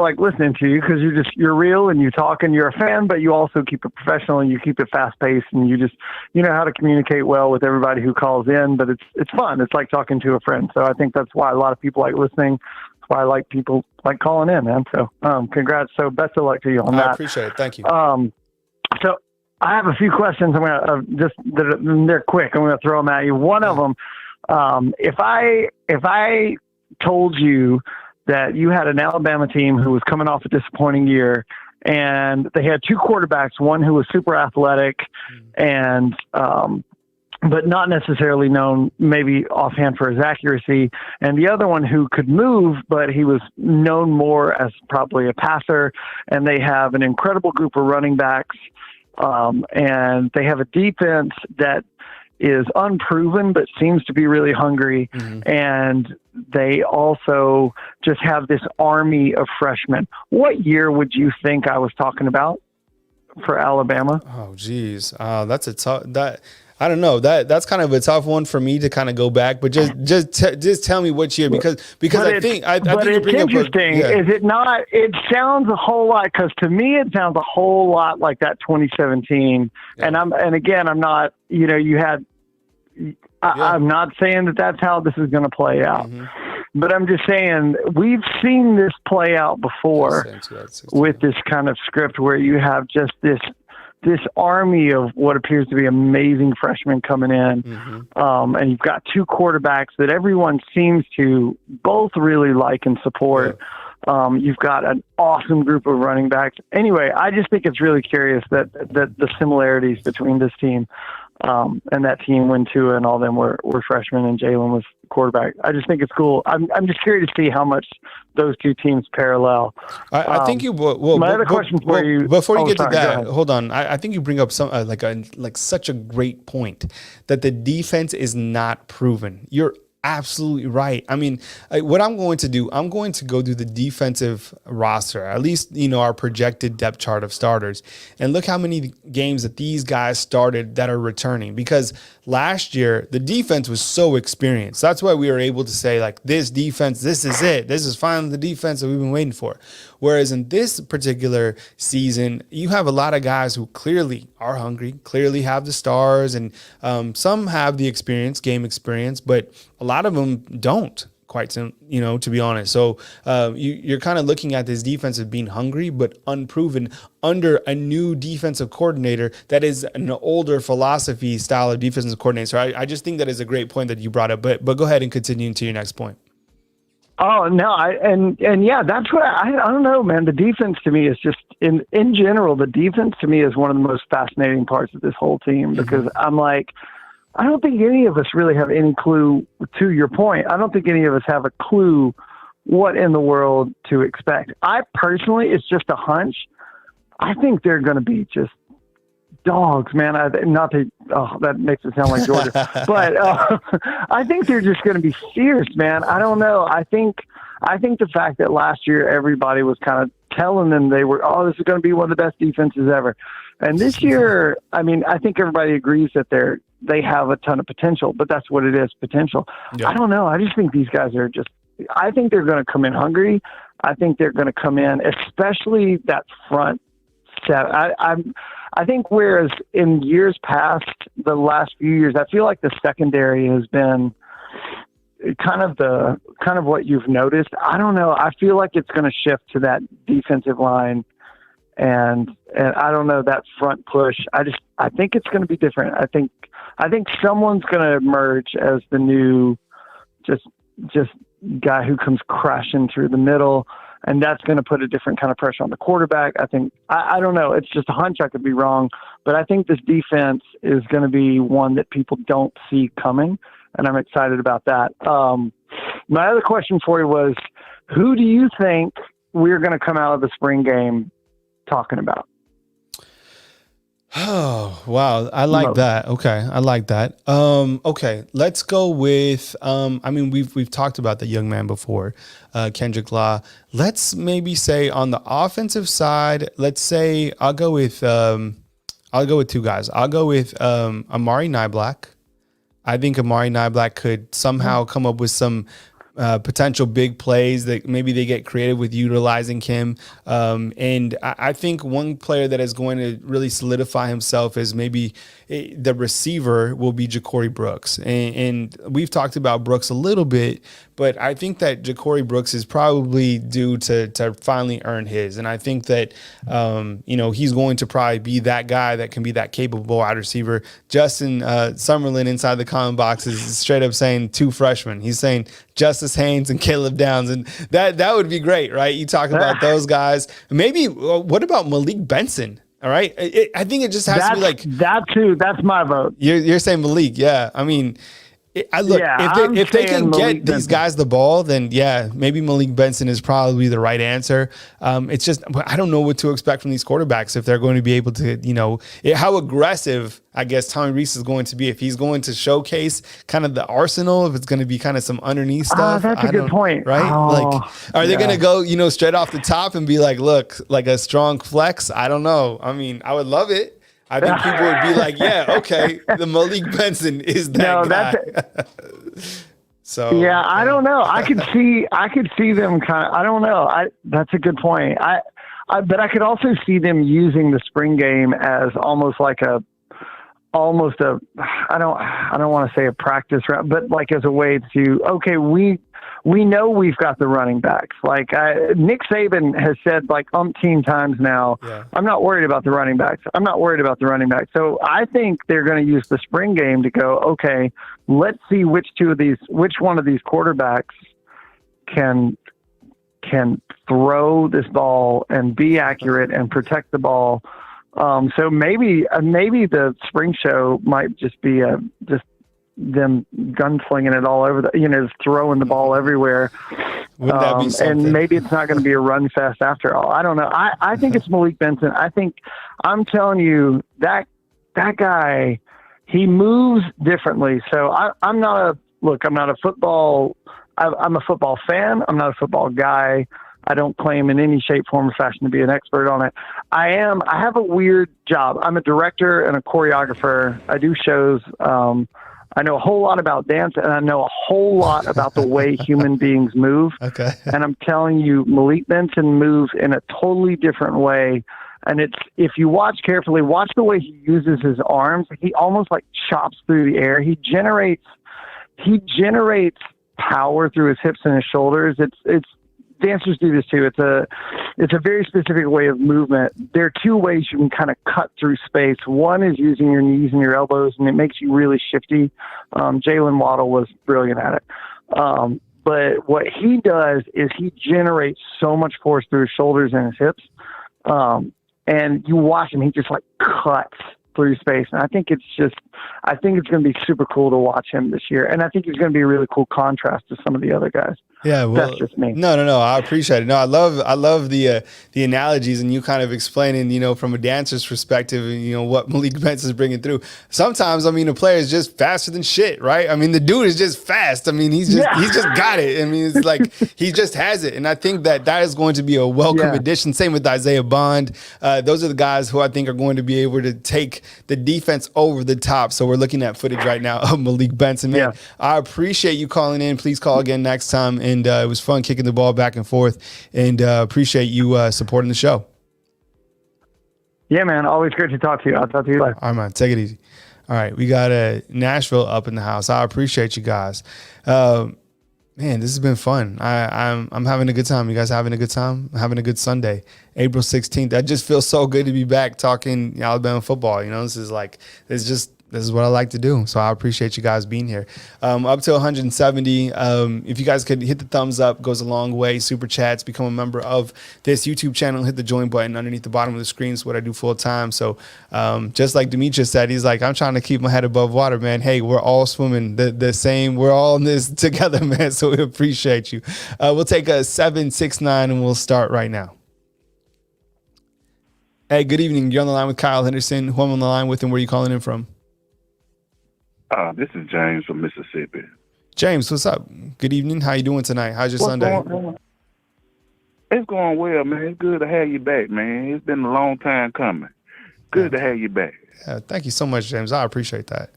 like listening to you, because you're real and you talk and you're a fan, but you also keep it professional and you keep it fast paced and you know how to communicate well with everybody who calls in, but it's fun. It's like talking to a friend. So I think that's why a lot of people like listening. That's why I like people like calling in, man. So, congrats. So best of luck to you on that. I appreciate it. Thank you. So I have a few questions. I'm going to they're quick. I'm going to throw them at you. One of them, if I told you that you had an Alabama team who was coming off a disappointing year and they had two quarterbacks, one who was super athletic and, but not necessarily known maybe offhand for his accuracy, and the other one who could move, but he was known more as probably a passer, and they have an incredible group of running backs, and they have a defense that is unproven but seems to be really hungry, and they also just have this army of freshmen. What year would you think I was talking about for Alabama? Oh, geez. That's a tough, I don't know, that's kind of a tough one for me to kind of go back, but just tell me which year, because I think it's interesting. Is it not? It sounds a whole lot, because to me it sounds a whole lot like that 2017. Yeah. And again, I'm not. I'm not saying that that's how this is going to play out, but I'm just saying we've seen this play out before with this kind of script where you have just this army of what appears to be amazing freshmen coming in. And you've got two quarterbacks that everyone seems to both really like and support. Yeah. You've got an awesome group of running backs. Anyway, I just think it's really curious that the similarities between this team and that team when Tua and all them were freshmen and Jalen was quarterback. I just think it's cool. I'm just curious to see how much those two teams parallel. I think you. Well, my other question for you before you get to that, hold on. I think you bring up some like such a great point that the defense is not proven. You're absolutely right. I mean, what I'm going to do, I'm going to go through the defensive roster, at least, our projected depth chart of starters, and look how many games that these guys started that are returning. Because last year, the defense was so experienced. That's why we were able to say, like, this defense, this is it. This is finally the defense that we've been waiting for. Whereas in this particular season, you have a lot of guys who clearly are hungry, clearly have the stars, and some have the game experience, but a lot of them don't, to be honest. So you're kind of looking at this defense as being hungry but unproven under a new defensive coordinator that is an older philosophy style of defensive coordinator. So I just think that is a great point that you brought up. But go ahead and continue into your next point. Oh no, yeah, that's what I don't know, man. The defense to me is just in general. The defense to me is one of the most fascinating parts of this whole team because I'm like, I don't think any of us really have any clue. To your point, I don't think any of us have a clue what in the world to expect. I personally, it's just a hunch. I think they're going to be just dogs, man. That makes it sound like Georgia, but I think they're just going to be fierce, man. I don't know. I think the fact that last year everybody was kind of telling them this is going to be one of the best defenses ever, and this year, I mean, I think everybody agrees that they have a ton of potential, but that's what it is, potential. Yeah. I don't know. I just think these guys are I think they're going to come in hungry. I think they're going to come in, especially that front set. I think whereas in years past, the last few years, I feel like the secondary has been kind of what you've noticed. I don't know. I feel like it's going to shift to that defensive line and I don't know, that front push. I think it's going to be different. I think someone's going to emerge as the new just guy who comes crashing through the middle. And that's going to put a different kind of pressure on the quarterback. I think, I don't know. It's just a hunch. I could be wrong. But I think this defense is going to be one that people don't see coming. And I'm excited about that. My other question for you was, who do you think we're going to come out of the spring game talking about? Oh, wow. I like that. Okay. I like that. Okay. Let's go with, we've talked about the young man before, Kendrick Law. Let's maybe say on the offensive side, let's say I'll go with two guys. I'll go with, Amari Niblack. I think Amari Niblack could somehow come up with some potential big plays that maybe they get creative with utilizing him. And I think one player that is going to really solidify himself is maybe the receiver will be Ja'Cory Brooks. And we've talked about Brooks a little bit, but I think that Ja'Cory Brooks is probably due to finally earn his. And I think that, he's going to probably be that guy that can be that capable wide receiver. Justin Summerlin inside the comment box is straight up saying two freshmen. He's saying Justice Haynes and Caleb Downs. And that would be great, right? You talk about those guys. Maybe what about Malik Benson? All right. I think it just has to be like that too. That's my vote. You're saying Malik. Yeah. I mean, if they can get these guys the ball, then maybe Malik Benson is probably the right answer. It's just, I don't know what to expect from these quarterbacks if they're going to be able to, how aggressive, I guess, Tommy Rees is going to be, if he's going to showcase kind of the arsenal, if it's going to be kind of some underneath stuff. That's a good point. Right? Are they going to go, straight off the top and be like, look, like a strong flex? I don't know. I mean, I would love it. I think people would be like, okay, the Malik Benson is that guy. So I don't know. I could see them kind of, I don't know. That's a good point. But I could also see them using the spring game as almost like I don't want to say a practice round, but like as a way to, we know we've got the running backs. Like Nick Saban has said like umpteen times now, I'm not worried about the running backs. So I think they're going to use the spring game to go, okay, let's see which one of these quarterbacks can throw this ball and be accurate and protect the ball. So maybe the spring show might just be just them gunslinging it all over just throwing the ball everywhere. Wouldn't that be something? And maybe it's not going to be a run fest after all. I don't know. I think it's Malik Benson. I'm telling you that guy, he moves differently. So I'm not look, I'm not a football. I'm a football fan. I'm not a football guy. I don't claim in any shape, form, or fashion to be an expert on it. I have a weird job. I'm a director and a choreographer. I do shows. I know a whole lot about dance, and I know a whole lot about the way human beings move. Okay. And I'm telling you, Malik Benson moves in a totally different way. And if you watch carefully, watch the way he uses his arms. He almost like chops through the air. He generates power through his hips and his shoulders. It's dancers do this too. It's a very specific way of movement. There are two ways you can kind of cut through space. One is using your knees and your elbows, and it makes you really shifty. Jalen Waddle was brilliant at it. But what he does is he generates so much force through his shoulders and his hips. And you watch him, he just like cuts through space. And I think it's going to be super cool to watch him this year. And I think he's going to be a really cool contrast to some of the other guys. Yeah, well, that's just me. No. I appreciate it. No, I love the analogies and you kind of explaining, from a dancer's perspective, what Malik Benson is bringing through. Sometimes, a player is just faster than shit, right? The dude is just fast. He's just got it. It's like he just has it, and I think that is going to be a welcome addition. Same with Isaiah Bond. Those are the guys who I think are going to be able to take the defense over the top. So we're looking at footage right now of Malik Benson. Man, I appreciate you calling in. Please call again next time. And it was fun kicking the ball back and forth, and appreciate you supporting the show. Yeah, man. Always great to talk to you. I'll talk to you later. All right, man. Take it easy. All right. We got Nashville up in the house. I appreciate you guys. Man, this has been fun. I'm having a good time. You guys having a good time? I'm having a good Sunday. April 16th. That just feels so good to be back talking Alabama football. This is what I like to do. So I appreciate you guys being here. Up to 170. If you guys could hit the thumbs up, goes a long way. Super chats, become a member of this YouTube channel, hit the join button underneath the bottom of the screen. Is what I do full time. So just like Demetrius said, he's like, I'm trying to keep my head above water, man. Hey, we're all swimming the same. We're all in this together, man. So we appreciate you. We'll take a 769 and we'll start right now. Hey, good evening. You're on the line with Kyle Henderson. Who I'm on the line with and where are you calling in from? This is James from Mississippi. James, what's up? Good evening. How you doing tonight? How's your Sunday? It's going well, man. It's good to have you back, man. It's been a long time coming. Good to have you back. Yeah, thank you so much, James. I appreciate that.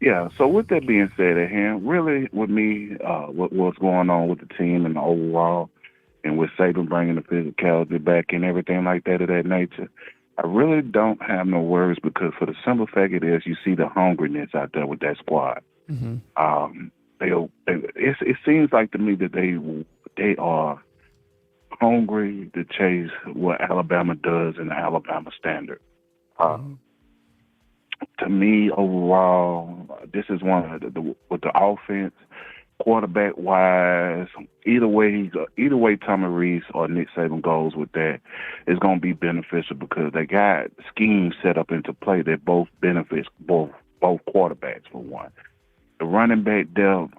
Yeah, so with that being said, really with me, what's going on with the team and the overall, and with Saban bringing the physicality back and everything like that of that nature, I really don't have no worries because for the simple fact it is, you see the hungriness out there with that squad. Mm-hmm. It seems like to me that they are hungry to chase what Alabama does in the Alabama standard. To me, overall, this is one of with the offense, quarterback wise, either way Tommy Rees or Nick Saban goes with that, it's going to be beneficial because they got schemes set up into play that both benefits both quarterbacks for one. The running back depth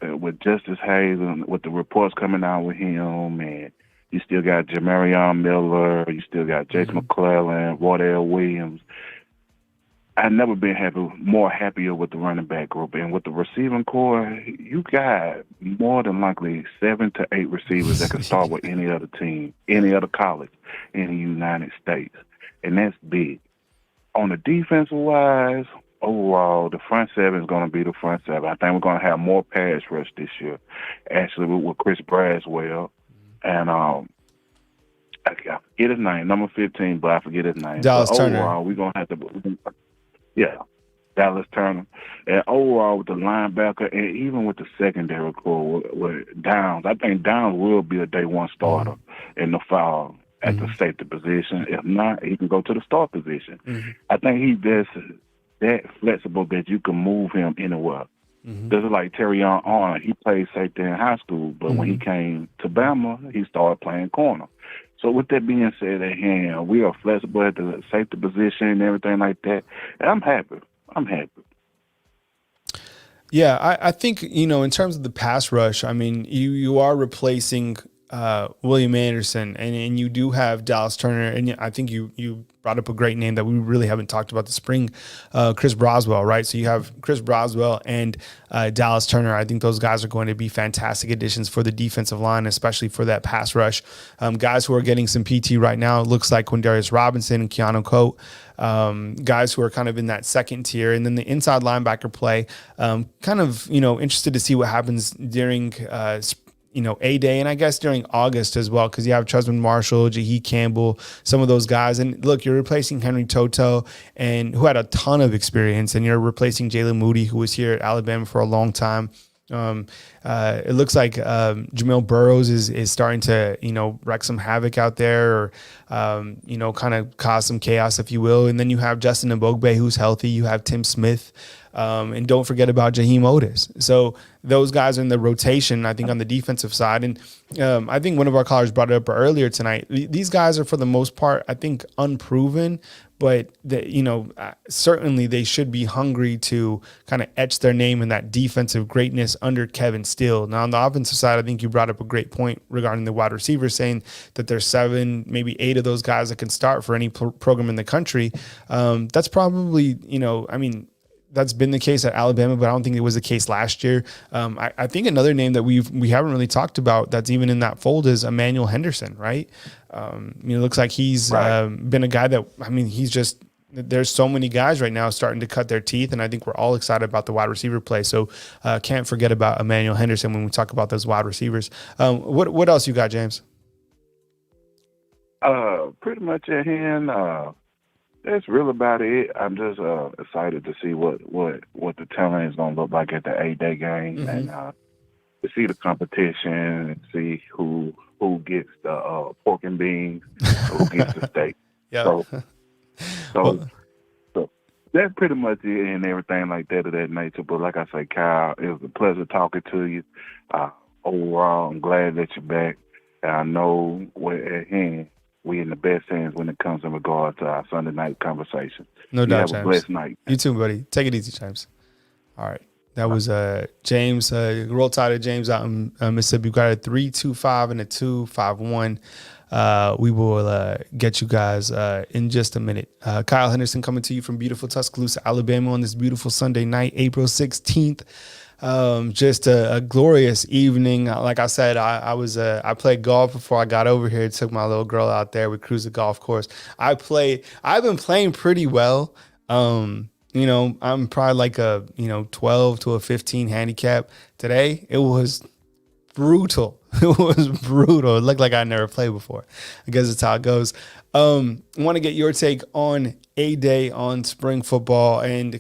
with Justice Hayes and with the reports coming out with him, and you still got Jamarion Miller, you still got Jason McClellan, Wardell Williams. I've never been happier with the running back group. And with the receiving core, you got more than likely 7 to 8 receivers that can start with any other team, any other college in the United States. And that's big. On the defensive wise, overall, the front seven is going to be the front seven. I think we're going to have more pass rush this year, actually, with Chris Braswell. And I forget his name, number 15, but I forget his name. Dallas Turner. Overall, we're going to have to... Dallas Turner. And overall, with the linebacker and even with the secondary core with Downs, I think Downs will be a day one starter in the fall at the safety position. If not, he can go to the start position. I think he's that flexible that you can move him anywhere. This is like Terrion Arnold. He played safety in high school, but when he came to Bama, he started playing corner. So with that being said, we are flexible at the safety position and everything like that. And I'm happy. Yeah, I think, in terms of the pass rush, you are replacing William Anderson, and you do have Dallas Turner, and I think you brought up a great name that we really haven't talked about this spring, Chris Broswell, right? So you have Chris Broswell and Dallas Turner. I think those guys are going to be fantastic additions for the defensive line, especially for that pass rush. Guys who are getting some PT right now, it looks like Quindarius Robinson and Keanu Coat, guys who are kind of in that second tier. And then the inside linebacker play, kind of, interested to see what happens during A-Day, and I guess during August as well, because you have Trezman Marshall, Jahi Campbell, some of those guys. And look, you're replacing Henry Toto, and who had a ton of experience, and you're replacing Jalen Moody, who was here at Alabama for a long time. It looks like Jamil Burrows is starting to, wreak some havoc out there, or, kind of cause some chaos, if you will. And then you have Justin Mbogbe, who's healthy. You have Tim Smith. And don't forget about Jaheim Otis. So those guys are in the rotation, I think, on the defensive side. And I think one of our callers brought it up earlier tonight. These guys are, for the most part, I think, unproven, but certainly they should be hungry to kind of etch their name in that defensive greatness under Kevin Steele. Now, on the offensive side, I think you brought up a great point regarding the wide receivers, saying that there's 7, maybe 8 of those guys that can start for any program in the country. That's probably, that's been the case at Alabama, but I don't think it was the case last year. I think another name that we haven't really talked about that's even in that fold is Emmanuel Henderson, right? It looks like he's been a guy that, there's so many guys right now starting to cut their teeth, and I think we're all excited about the wide receiver play. So can't forget about Emmanuel Henderson when we talk about those wide receivers. What else you got, James? Pretty much at hand. That's really about it. I'm just excited to see what the talent is going to look like at the A-Day game, and to see the competition and see who gets the pork and beans, who gets the steak. Yeah. So that's pretty much it, and everything like that of that nature. But like I say, Kyle, it was a pleasure talking to you. Overall, I'm glad that you're back, and I know we're at hand. We in the best hands when it comes in regard to our Sunday night conversation. No doubt, have James. a blessed night. You too, buddy. Take it easy, James. All right. That was James. Roll Tide of James out in Mississippi. We got a 325 and a 251. We will get you guys in just a minute. Kyle Henderson coming to you from beautiful Tuscaloosa, Alabama on this beautiful Sunday night, April 16th. Just a glorious evening. Like I said, I played golf before I got over here. Took my little girl out there. We cruised the golf course. I've been playing pretty well. I'm probably like a 12 to a 15 handicap. Today it was brutal. It was brutal. It looked like I never played before. I guess that's how it goes. I want to get your take on A-Day, on spring football. And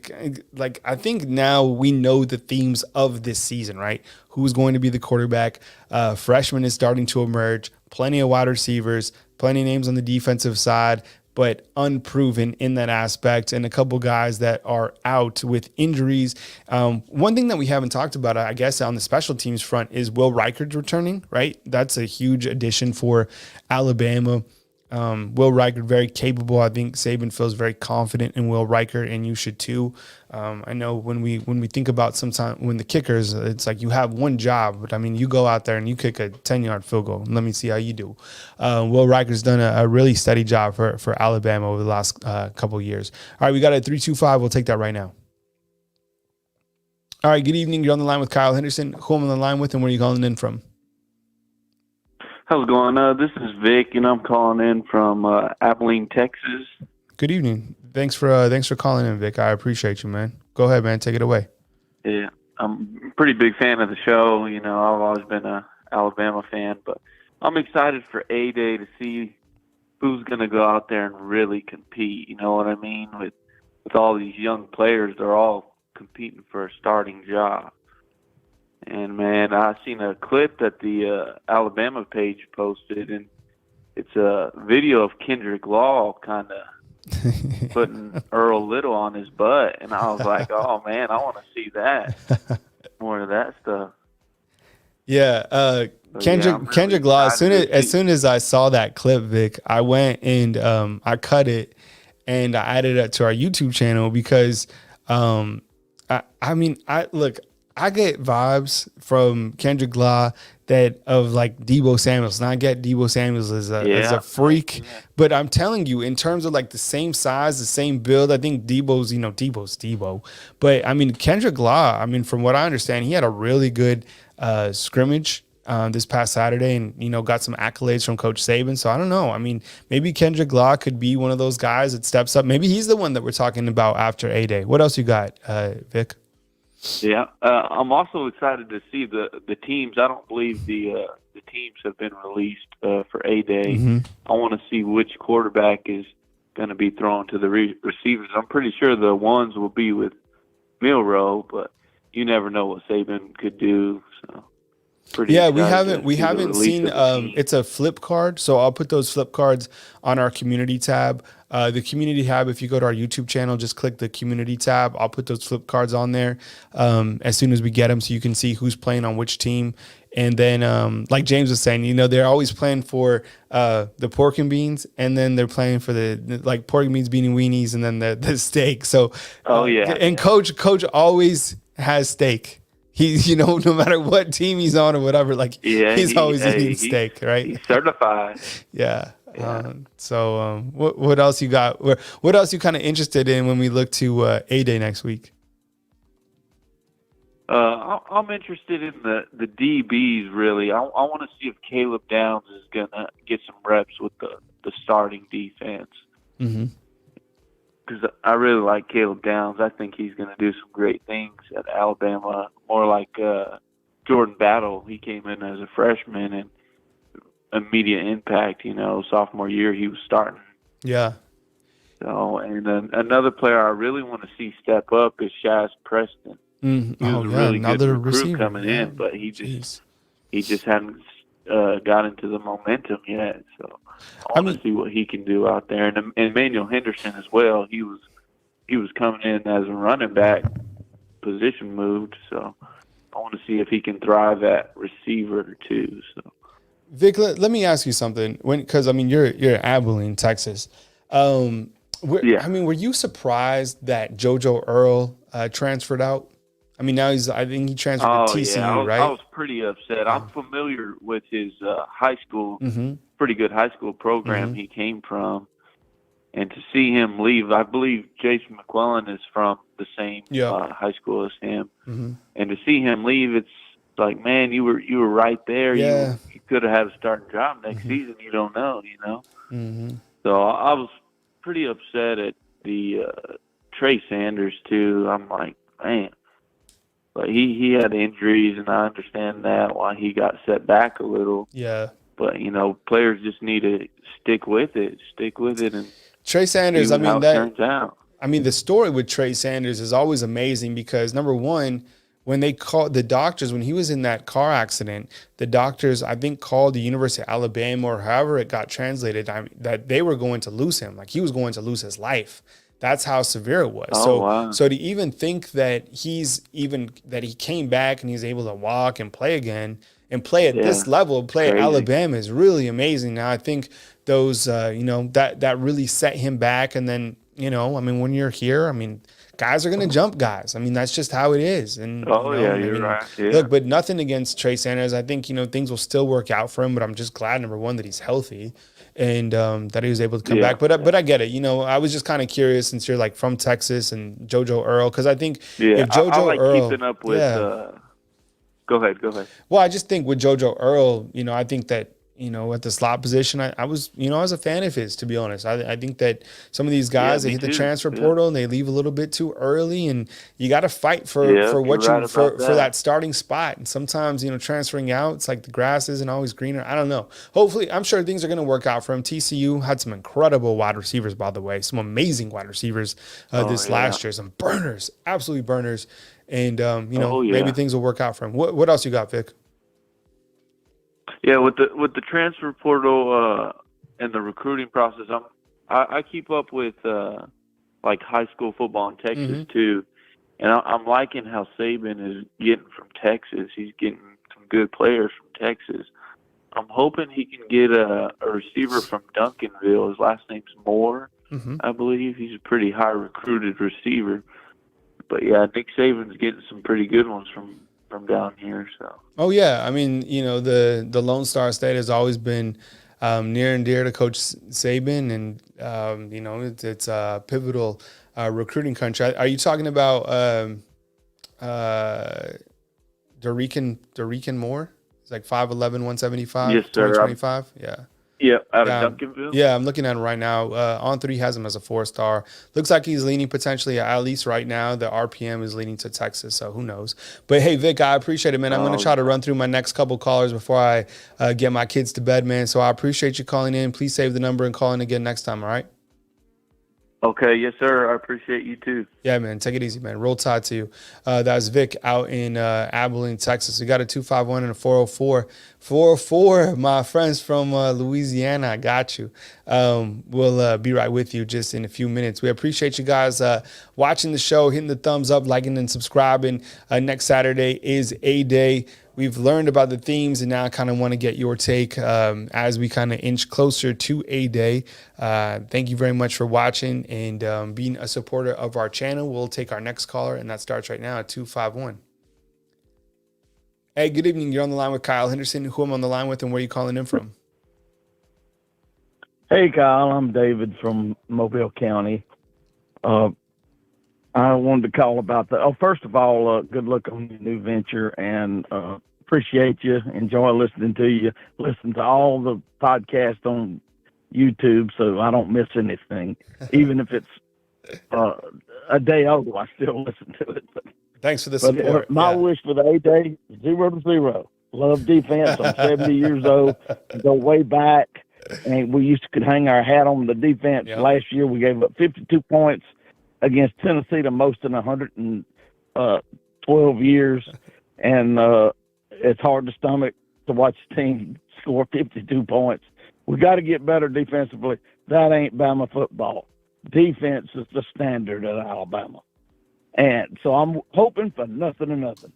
I think now we know the themes of this season, right? Who's going to be the quarterback? Freshman is starting to emerge. Plenty of wide receivers, plenty of names on the defensive side, but unproven in that aspect, and a couple guys that are out with injuries. One thing that we haven't talked about, I guess, on the special teams front is Will Reichard's returning, right? That's a huge addition for Alabama. Will Reichard, very capable. I think Saban feels very confident in Will Reichard, and you should too. I know when we think about when the kickers, it's like you have one job, but you go out there and you kick a 10-yard field goal. Let me see how you do. Will Reichard's done a really steady job for Alabama over the last couple of years. All right, we got a 325. We'll take that right now. All right, good evening. You're on the line with Kyle Henderson. Who am I on the line with, and where are you calling in from? How's it going? This is Vic, and I'm calling in from Abilene, Texas. Good evening. Thanks for calling in, Vic. I appreciate you, man. Go ahead, man. Take it away. Yeah, I'm a pretty big fan of the show. I've always been a Alabama fan, but I'm excited for A-Day to see who's going to go out there and really compete. You know what I mean? With all these young players, they're all competing for a starting job. And, man, I seen a clip that the Alabama page posted, and it's a video of Kendrick Law kind of putting Earl Little on his butt. And I was like, oh, man, I want to see that. More of that stuff. Yeah, Kendrick Law, as soon as I saw that clip, Vic, I went and I cut it and I added it to our YouTube channel because, look, I get vibes from Kendrick Law that of like Debo Samuels. And I get Debo Samuels as a freak, but I'm telling you, in terms of like the same size, the same build, I think Debo's Debo. But I mean, Kendrick Law, I mean, from what I understand, he had a really good scrimmage this past Saturday, and got some accolades from Coach Saban. So I don't know. I mean, maybe Kendrick Law could be one of those guys that steps up. Maybe he's the one that we're talking about after A-Day. What else you got, Vic? Yeah, I'm also excited to see the teams. I don't believe the teams have been released for A-Day. Mm-hmm. I want to see which quarterback is going to be thrown to the receivers. I'm pretty sure the ones will be with Milroe, but you never know what Saban could do. So. Yeah, we haven't seen it's a flip card, so I'll put those flip cards on our community tab. The community tab, if you go to our YouTube channel, just click the community tab. I'll put those flip cards on there as soon as we get them, so you can see who's playing on which team. And then, like James was saying, they're always playing for the pork and beans, and then they're playing for the like pork and beans, beanie weenies, and then the steak. So, Coach always has steak. He's, no matter what team he's on or whatever, he's always eating steak, right? He's certified. Yeah. What else you got? What else you kind of interested in when we look to A-Day next week? I'm interested in the DBs, really. I want to see if Caleb Downs is going to get some reps with the starting defense. Mm-hmm. Because I really like Caleb Downs. I think he's going to do some great things at Alabama, more like Jordan Battle. He came in as a freshman and immediate impact, sophomore year he was starting. Yeah. So, and then another player I really want to see step up is Shaz Preston. Mm-hmm. He was a really good recruit coming in, but he just hadn't got into the momentum yet. So I want to see what he can do out there. And Emmanuel Henderson as well. He was coming in as a running back, position moved. So I want to see if he can thrive at receiver too. So Vic, let me ask you something. Because you're in Abilene, Texas. Were you surprised that JoJo Earl transferred out? I think he transferred to TCU, right? I was pretty upset. I'm familiar with his high school, pretty good high school program he came from. And to see him leave, I believe Jason McClellan is from the same high school as him. Mm-hmm. And to see him leave, it's like, man, you were right there. Yeah. You could have had a starting job next season. You don't know, Mm-hmm. So I was pretty upset at the Trey Sanders, too. I'm like, man. But he had injuries, and I understand that, why he got set back a little. Yeah. But, players just need to stick with it. And Trey Sanders, see how it turns out. The story with Trey Sanders is always amazing because, number one, when they called the doctors, when he was in that car accident, the doctors, I think, called the University of Alabama or however it got translated, that they were going to lose him. Like, he was going to lose his life. That's how severe it was. Wow. So to even think that he came back and he's able to walk and play again and play at this level, at Alabama is really amazing. Now I think those, that really set him back. And then, when you're here, guys are going to jump guys. That's just how it is. And you're right. Yeah. Look, but nothing against Trey Sanders. I think, things will still work out for him, but I'm just glad, number one, that he's healthy. And that he was able to come back. But I get it. I was just kind of curious since you're like from Texas and JoJo Earl, because I think if JoJo I like Earl keeping up with Go ahead. Well, I just think with JoJo Earl, I think that, at the slot position, I was a fan of his, to be honest. I think that some of these guys, they hit the transfer portal and they leave a little bit too early, and you got to fight for that starting spot. And sometimes, transferring out, it's like the grass isn't always greener. I don't know. Hopefully, I'm sure things are going to work out for him. TCU had some incredible wide receivers, by the way, some amazing wide receivers last year, some burners, absolutely burners. And, maybe things will work out for him. What else you got, Vic? Yeah, with the transfer portal and the recruiting process, I keep up with like high school football in Texas too, and I'm liking how Saban is getting from Texas. He's getting some good players from Texas. I'm hoping he can get a receiver from Duncanville. His last name's Moore, I believe. He's a pretty high recruited receiver. But yeah, Nick Saban's getting some pretty good ones from down here. So. Oh yeah, I mean, the Lone Star State has always been near and dear to Coach Saban, and it's a pivotal recruiting country. Are you talking about Dorican Moore? It's like 5'11", 175, yes, sir. 2025. Yeah. Yeah, out of Duncanville. Yeah, I'm looking at him right now. On3 has him as a 4-star. Looks like he's leaning potentially, at least right now, the RPM is leaning to Texas, so who knows. But, hey, Vic, I appreciate it, man. I'm going to try to run through my next couple callers before I get my kids to bed, man. So I appreciate you calling in. Please save the number and call in again next time, all right? Okay, yes, sir. I appreciate you, too. Yeah, man. Take it easy, man. Roll Tide to you. That was Vic out in Abilene, Texas. We got a 251 and a 404. 404, my friends from Louisiana. I got you. We'll be right with you just in a few minutes. We appreciate you guys watching the show, hitting the thumbs up, liking and subscribing. Next Saturday is A-Day. We've learned about the themes, and now I kind of want to get your take as we kind of inch closer to A-Day. Thank you very much for watching and being a supporter of our channel. We'll take our next caller, and that starts right now at 251. Hey, good evening. You're on the line with Kyle Henderson. Who am I on the line with, and where are you calling in from? Hey, Kyle. I'm David from Mobile County. I wanted to call about first of all, good luck on your new venture, and appreciate you. Enjoy listening to you. Listen to all the podcasts on YouTube so I don't miss anything. Even if it's a day old, I still listen to it. Thanks for the support. My wish for the A-Day, 0-0. Love defense. I'm 70 years old. Go way back. And we could hang our hat on the defense. Yep. Last year, we gave up 52 points against Tennessee, the most in 112 years. And it's hard to stomach to watch a team score 52 points. We got to get better defensively. That ain't Bama football. Defense is the standard at Alabama. And so I'm hoping for nothing to nothing.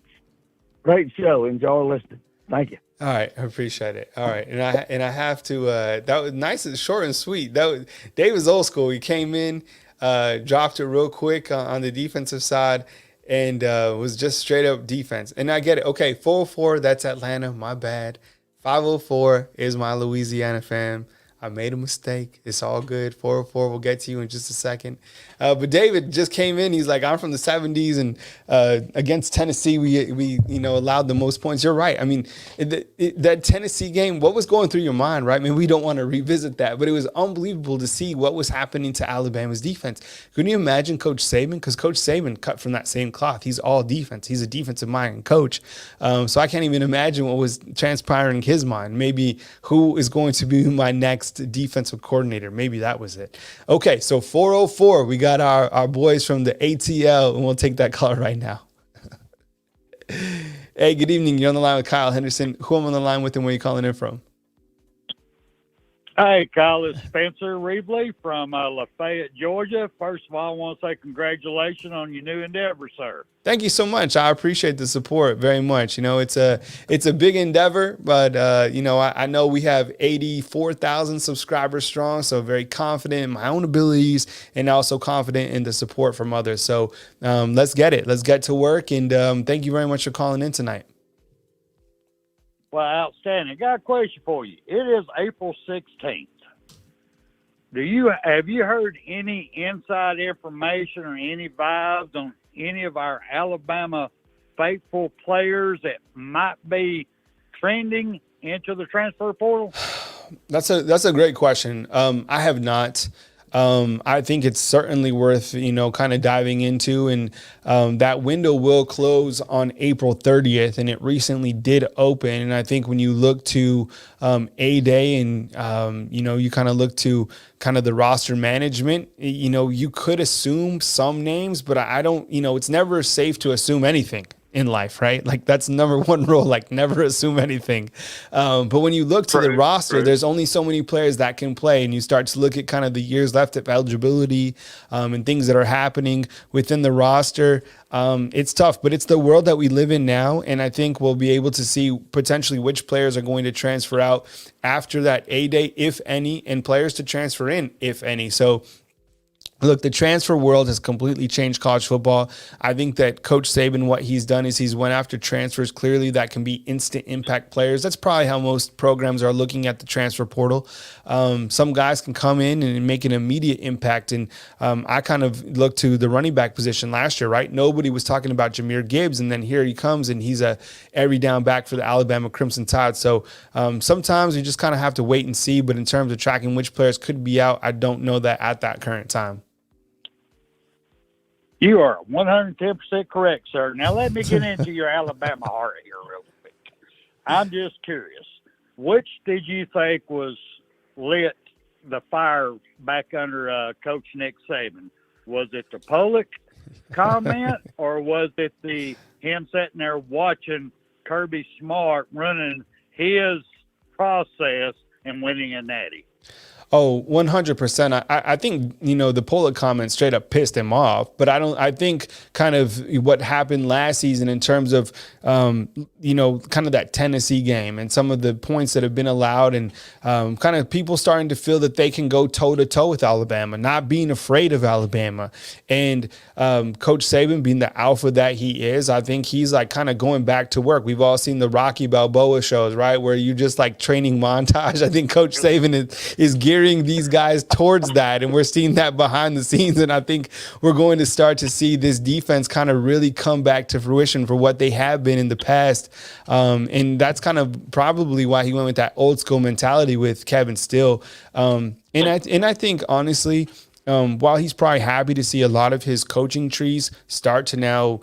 Great show. Enjoy listening. Thank you. All right, I appreciate it. All right, and I have to. That was nice and short and sweet. Dave was old school. He came in, dropped it real quick on the defensive side, and was just straight up defense. And I get it. Okay, 404, that's Atlanta. My bad. 504 is my Louisiana fam. I made a mistake. It's all good. 404, we'll get to you in just a second. But David just came in. He's like, I'm from the 70s, and against Tennessee, we allowed the most points. You're right. I mean, that Tennessee game, what was going through your mind, right? I mean, we don't want to revisit that, but it was unbelievable to see what was happening to Alabama's defense. Couldn't you imagine Coach Saban? Because Coach Saban cut from that same cloth. He's all defense. He's a defensive-minded coach. So I can't even imagine what was transpiring in his mind. Maybe who is going to be my next defensive coordinator. Maybe that was it. Okay, so 404, we got our boys from the ATL, and we'll take that call right now. Hey, good evening. You're on the line with Kyle Henderson. Who am I on the line with, and where are you calling in from? Hey, Kyle, it's Spencer Reevely from Lafayette, Georgia. First of all, I want to say congratulations on your new endeavor, sir. Thank you so much. I appreciate the support very much. It's a big endeavor, but I know we have 84,000 subscribers strong, so very confident in my own abilities and also confident in the support from others. So let's get it. Let's get to work, and thank you very much for calling in tonight. Well, outstanding. Got a question for you. It is April 16th. Have you heard any inside information or any vibes on any of our Alabama faithful players that might be trending into the transfer portal? That's a great question. I have not. I think it's certainly worth, kind of diving into, and that window will close on April 30th, and it recently did open. And I think when you look to A-Day and, you kind of look to kind of the roster management, you could assume some names, but I don't, it's never safe to assume anything in life, right? Like that's number one rule, like never assume anything. But when you look to the roster, there's only so many players that can play, and you start to look at kind of the years left of eligibility and things that are happening within the roster. It's tough, but it's the world that we live in now. And I think we'll be able to see potentially which players are going to transfer out after that A-Day, if any, and players to transfer in, if any. So Look, the transfer world has completely changed college football. I think that Coach Saban, what he's done is he's went after transfers clearly that can be instant impact players. That's probably how most programs are looking at the transfer portal. Some guys can come in and make an immediate impact. And I kind of look to the running back position last year, right? Nobody was talking about Jahmyr Gibbs, and then here he comes, and he's a every down back for the Alabama Crimson Tide. So sometimes you just kind of have to wait and see. But in terms of tracking which players could be out, I don't know that at that current time. You are 110% correct, sir. Now let me get into your Alabama heart here real quick. I'm just curious. Which did you think was lit the fire back under Coach Nick Saban? Was it the Pollock comment, or was it him sitting there watching Kirby Smart running his process and winning a natty? Oh, 100%. I think, the Pollock comment straight up pissed him off, but I think kind of what happened last season in terms of, kind of that Tennessee game and some of the points that have been allowed and kind of people starting to feel that they can go toe to toe with Alabama, not being afraid of Alabama. And Coach Saban being the alpha that he is, I think he's like kind of going back to work. We've all seen the Rocky Balboa shows, right? Where you just like training montage. I think Coach Saban is gearing these guys towards that, and we're seeing that behind the scenes, and I think we're going to start to see this defense kind of really come back to fruition for what they have been in the past, and that's kind of probably why he went with that old school mentality with Kevin Steele, and I think honestly, while he's probably happy to see a lot of his coaching trees start to now,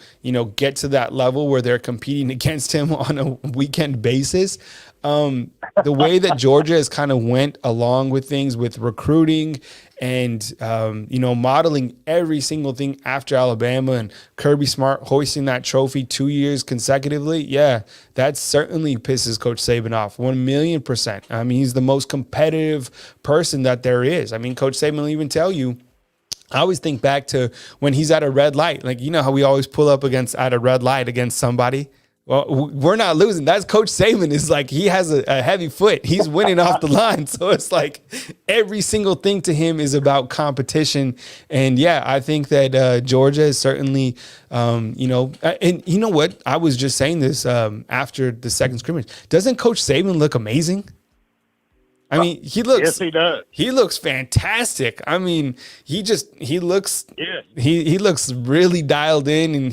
get to that level where they're competing against him on a weekend basis, the way that Georgia has kind of went along with things with recruiting and, modeling every single thing after Alabama and Kirby Smart hoisting that trophy 2 years consecutively. Yeah, that certainly pisses Coach Saban off 1,000,000%. I mean, he's the most competitive person that there is. I mean, Coach Saban will even tell you, I always think back to when he's at a red light, like, how we always pull up at a red light against somebody. Well, we're not losing. That's Coach Saban. Is like he has a heavy foot. He's winning off the line. So it's like every single thing to him is about competition. And yeah, I think that Georgia is certainly, and you know what? I was just saying this after the second scrimmage. Doesn't Coach Saban look amazing? I mean, he looks. Yes, he does. He looks fantastic. I mean, he looks. Yeah. He looks really dialed in, and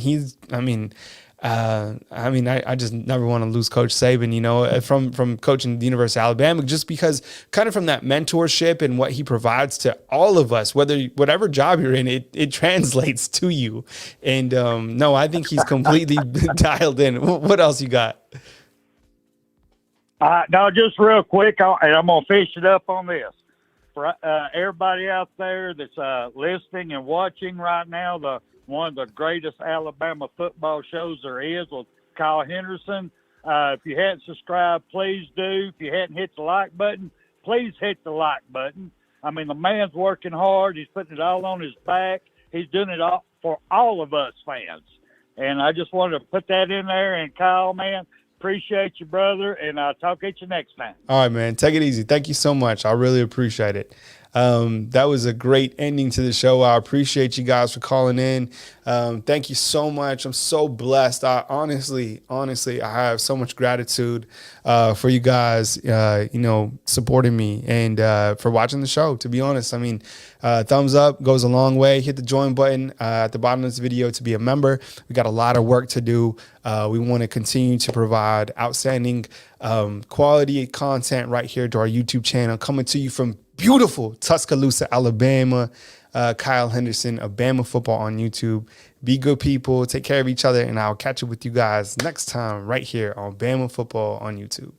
I just never want to lose Coach Saban, from coaching the University of Alabama, just because kind of from that mentorship and what he provides to all of us, whatever job you're in, it translates to you. And no, I think he's completely dialed in. What else you got? No, just real quick, and I'm going to finish it up on this. For everybody out there that's listening and watching right now, one of the greatest Alabama football shows there is with Kyle Henderson. If you hadn't subscribed, please do. If you hadn't hit the like button, please hit the like button. I mean, the man's working hard. He's putting it all on his back. He's doing it all for all of us fans. And I just wanted to put that in there. And Kyle, man, appreciate you, brother, and I'll talk at you next time. All right, man. Take it easy. Thank you so much. I really appreciate it. That was a great ending to the show. I appreciate you guys for calling in. Thank you so much. I'm so blessed. I honestly, I have so much gratitude for you guys, supporting me and for watching the show, to be honest. I mean, thumbs up goes a long way. Hit the join button at the bottom of this video to be a member. We got a lot of work to do. We want to continue to provide outstanding quality content right here to our YouTube channel, coming to you from beautiful Tuscaloosa, Alabama. Kyle Henderson of Bama Football on YouTube. Be good people. Take care of each other, and I'll catch up with you guys next time right here on Bama Football on YouTube.